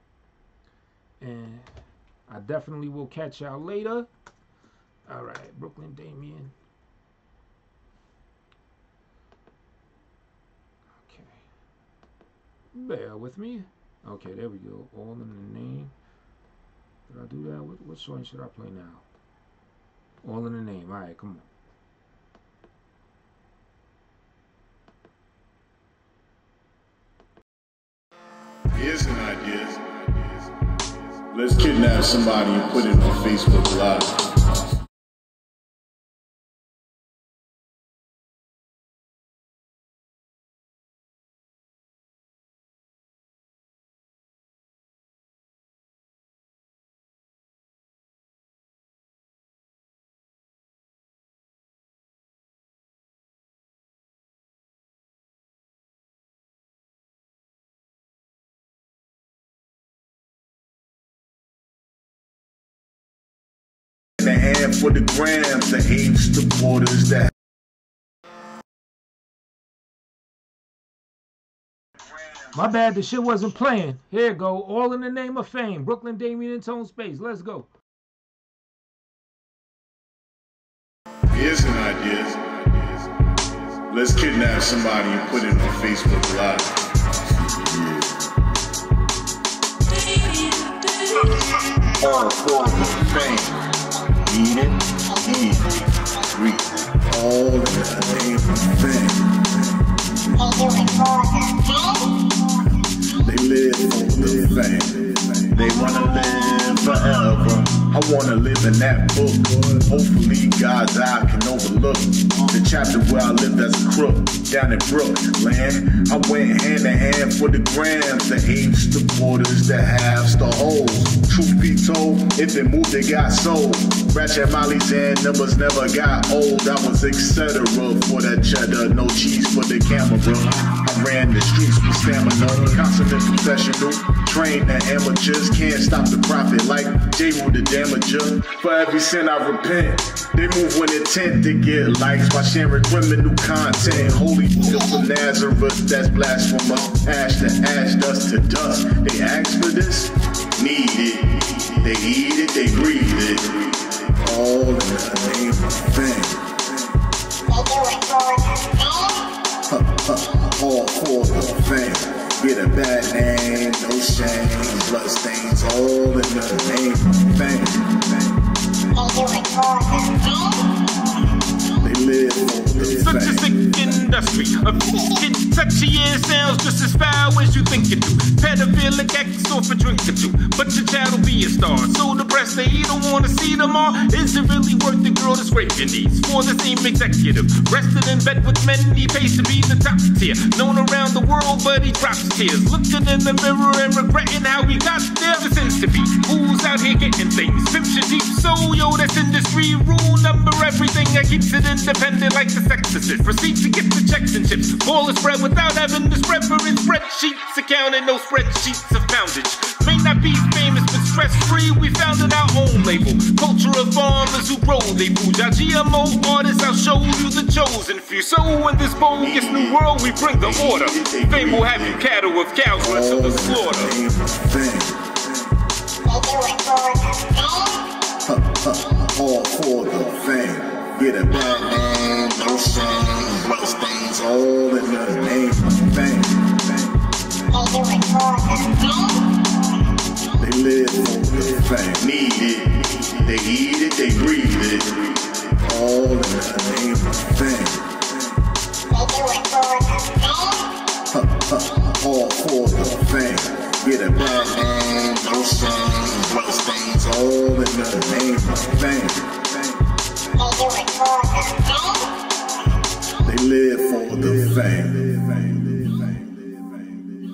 And I definitely will catch y'all later. All right, Brooklyn Damien. Okay. Bear with me. Okay, there we go. All in the name. Did I do that? What song should I play now? All in the name. All right, come on. Here's an idea. Let's kidnap somebody and put it on Facebook Live. In the hand for the grams, the apes, the borders, that. My bad, the shit wasn't playing. Here you go. All in the name of fame. Brooklyn Damien and Tone Space. Let's go. Here's an idea. Let's kidnap somebody and put it on Facebook Live. All for the fame. Eat it, breathe it, all in the name of fame. They live for the fame. They wanna live forever. I wanna live in that book. Hopefully God's eye can overlook the chapter where I lived as a crook down in Brooklyn. I went hand in hand for the grams, the apes, the quarters, the halves, the holes. Truth be told, if it moved, it got sold. Ratchet Molly's and numbers never got old. I was etc. for that cheddar, no cheese for the camera. I ran the streets with stamina, constant and professional. Trained the amateurs, can't stop the profit like J-Roo the damager. For every sin I repent, they move with intent to get likes by sharing criminal content. Holy from Nazareth, that's blasphemous. Ash to ash, dust to dust. They ask for this, need it. They eat it, they breathe it. All in the name of fame. All for the fame. Get a bad name, no shame, bloodstains, all in the name of fame. They live for the Such a sick industry of shit. Such a year sounds just as foul as you think it do. Pedophilic acts off a drink or two, but your child will be a star. So the breast that he don't want to see them all. Is it really worth the girl that's raping these? For the same executive, rested in bed with men, he pays to be the top tier. Known around the world, but he drops tears. Looking in the mirror and regretting how he got there. There seems to be fools out here getting things. Pimps your deep soul, yo, that's industry rule number everything that keeps it independent like the sexorcist. Proceed to get the checks and chips. Ball is spread without having to spread for its spreadsheets. Accounting no spreadsheets of poundage. May not be famous but stress-free. We founded our own label. Culture of farmers who grow they food. Our GMO artists, I'll show you the chosen few. So in this bogus new world we bring the order. Fame will have you cattle with cows rest of the slaughter. All for the fame. Get a bad name, no shame. Blood stains all in the name of fame. They live for the fame. Need it, they eat it, they breathe it. All in the name of fame. All for the fame. Get a bad name, no shame. Blood stains all in the name of fame. They live for the fame.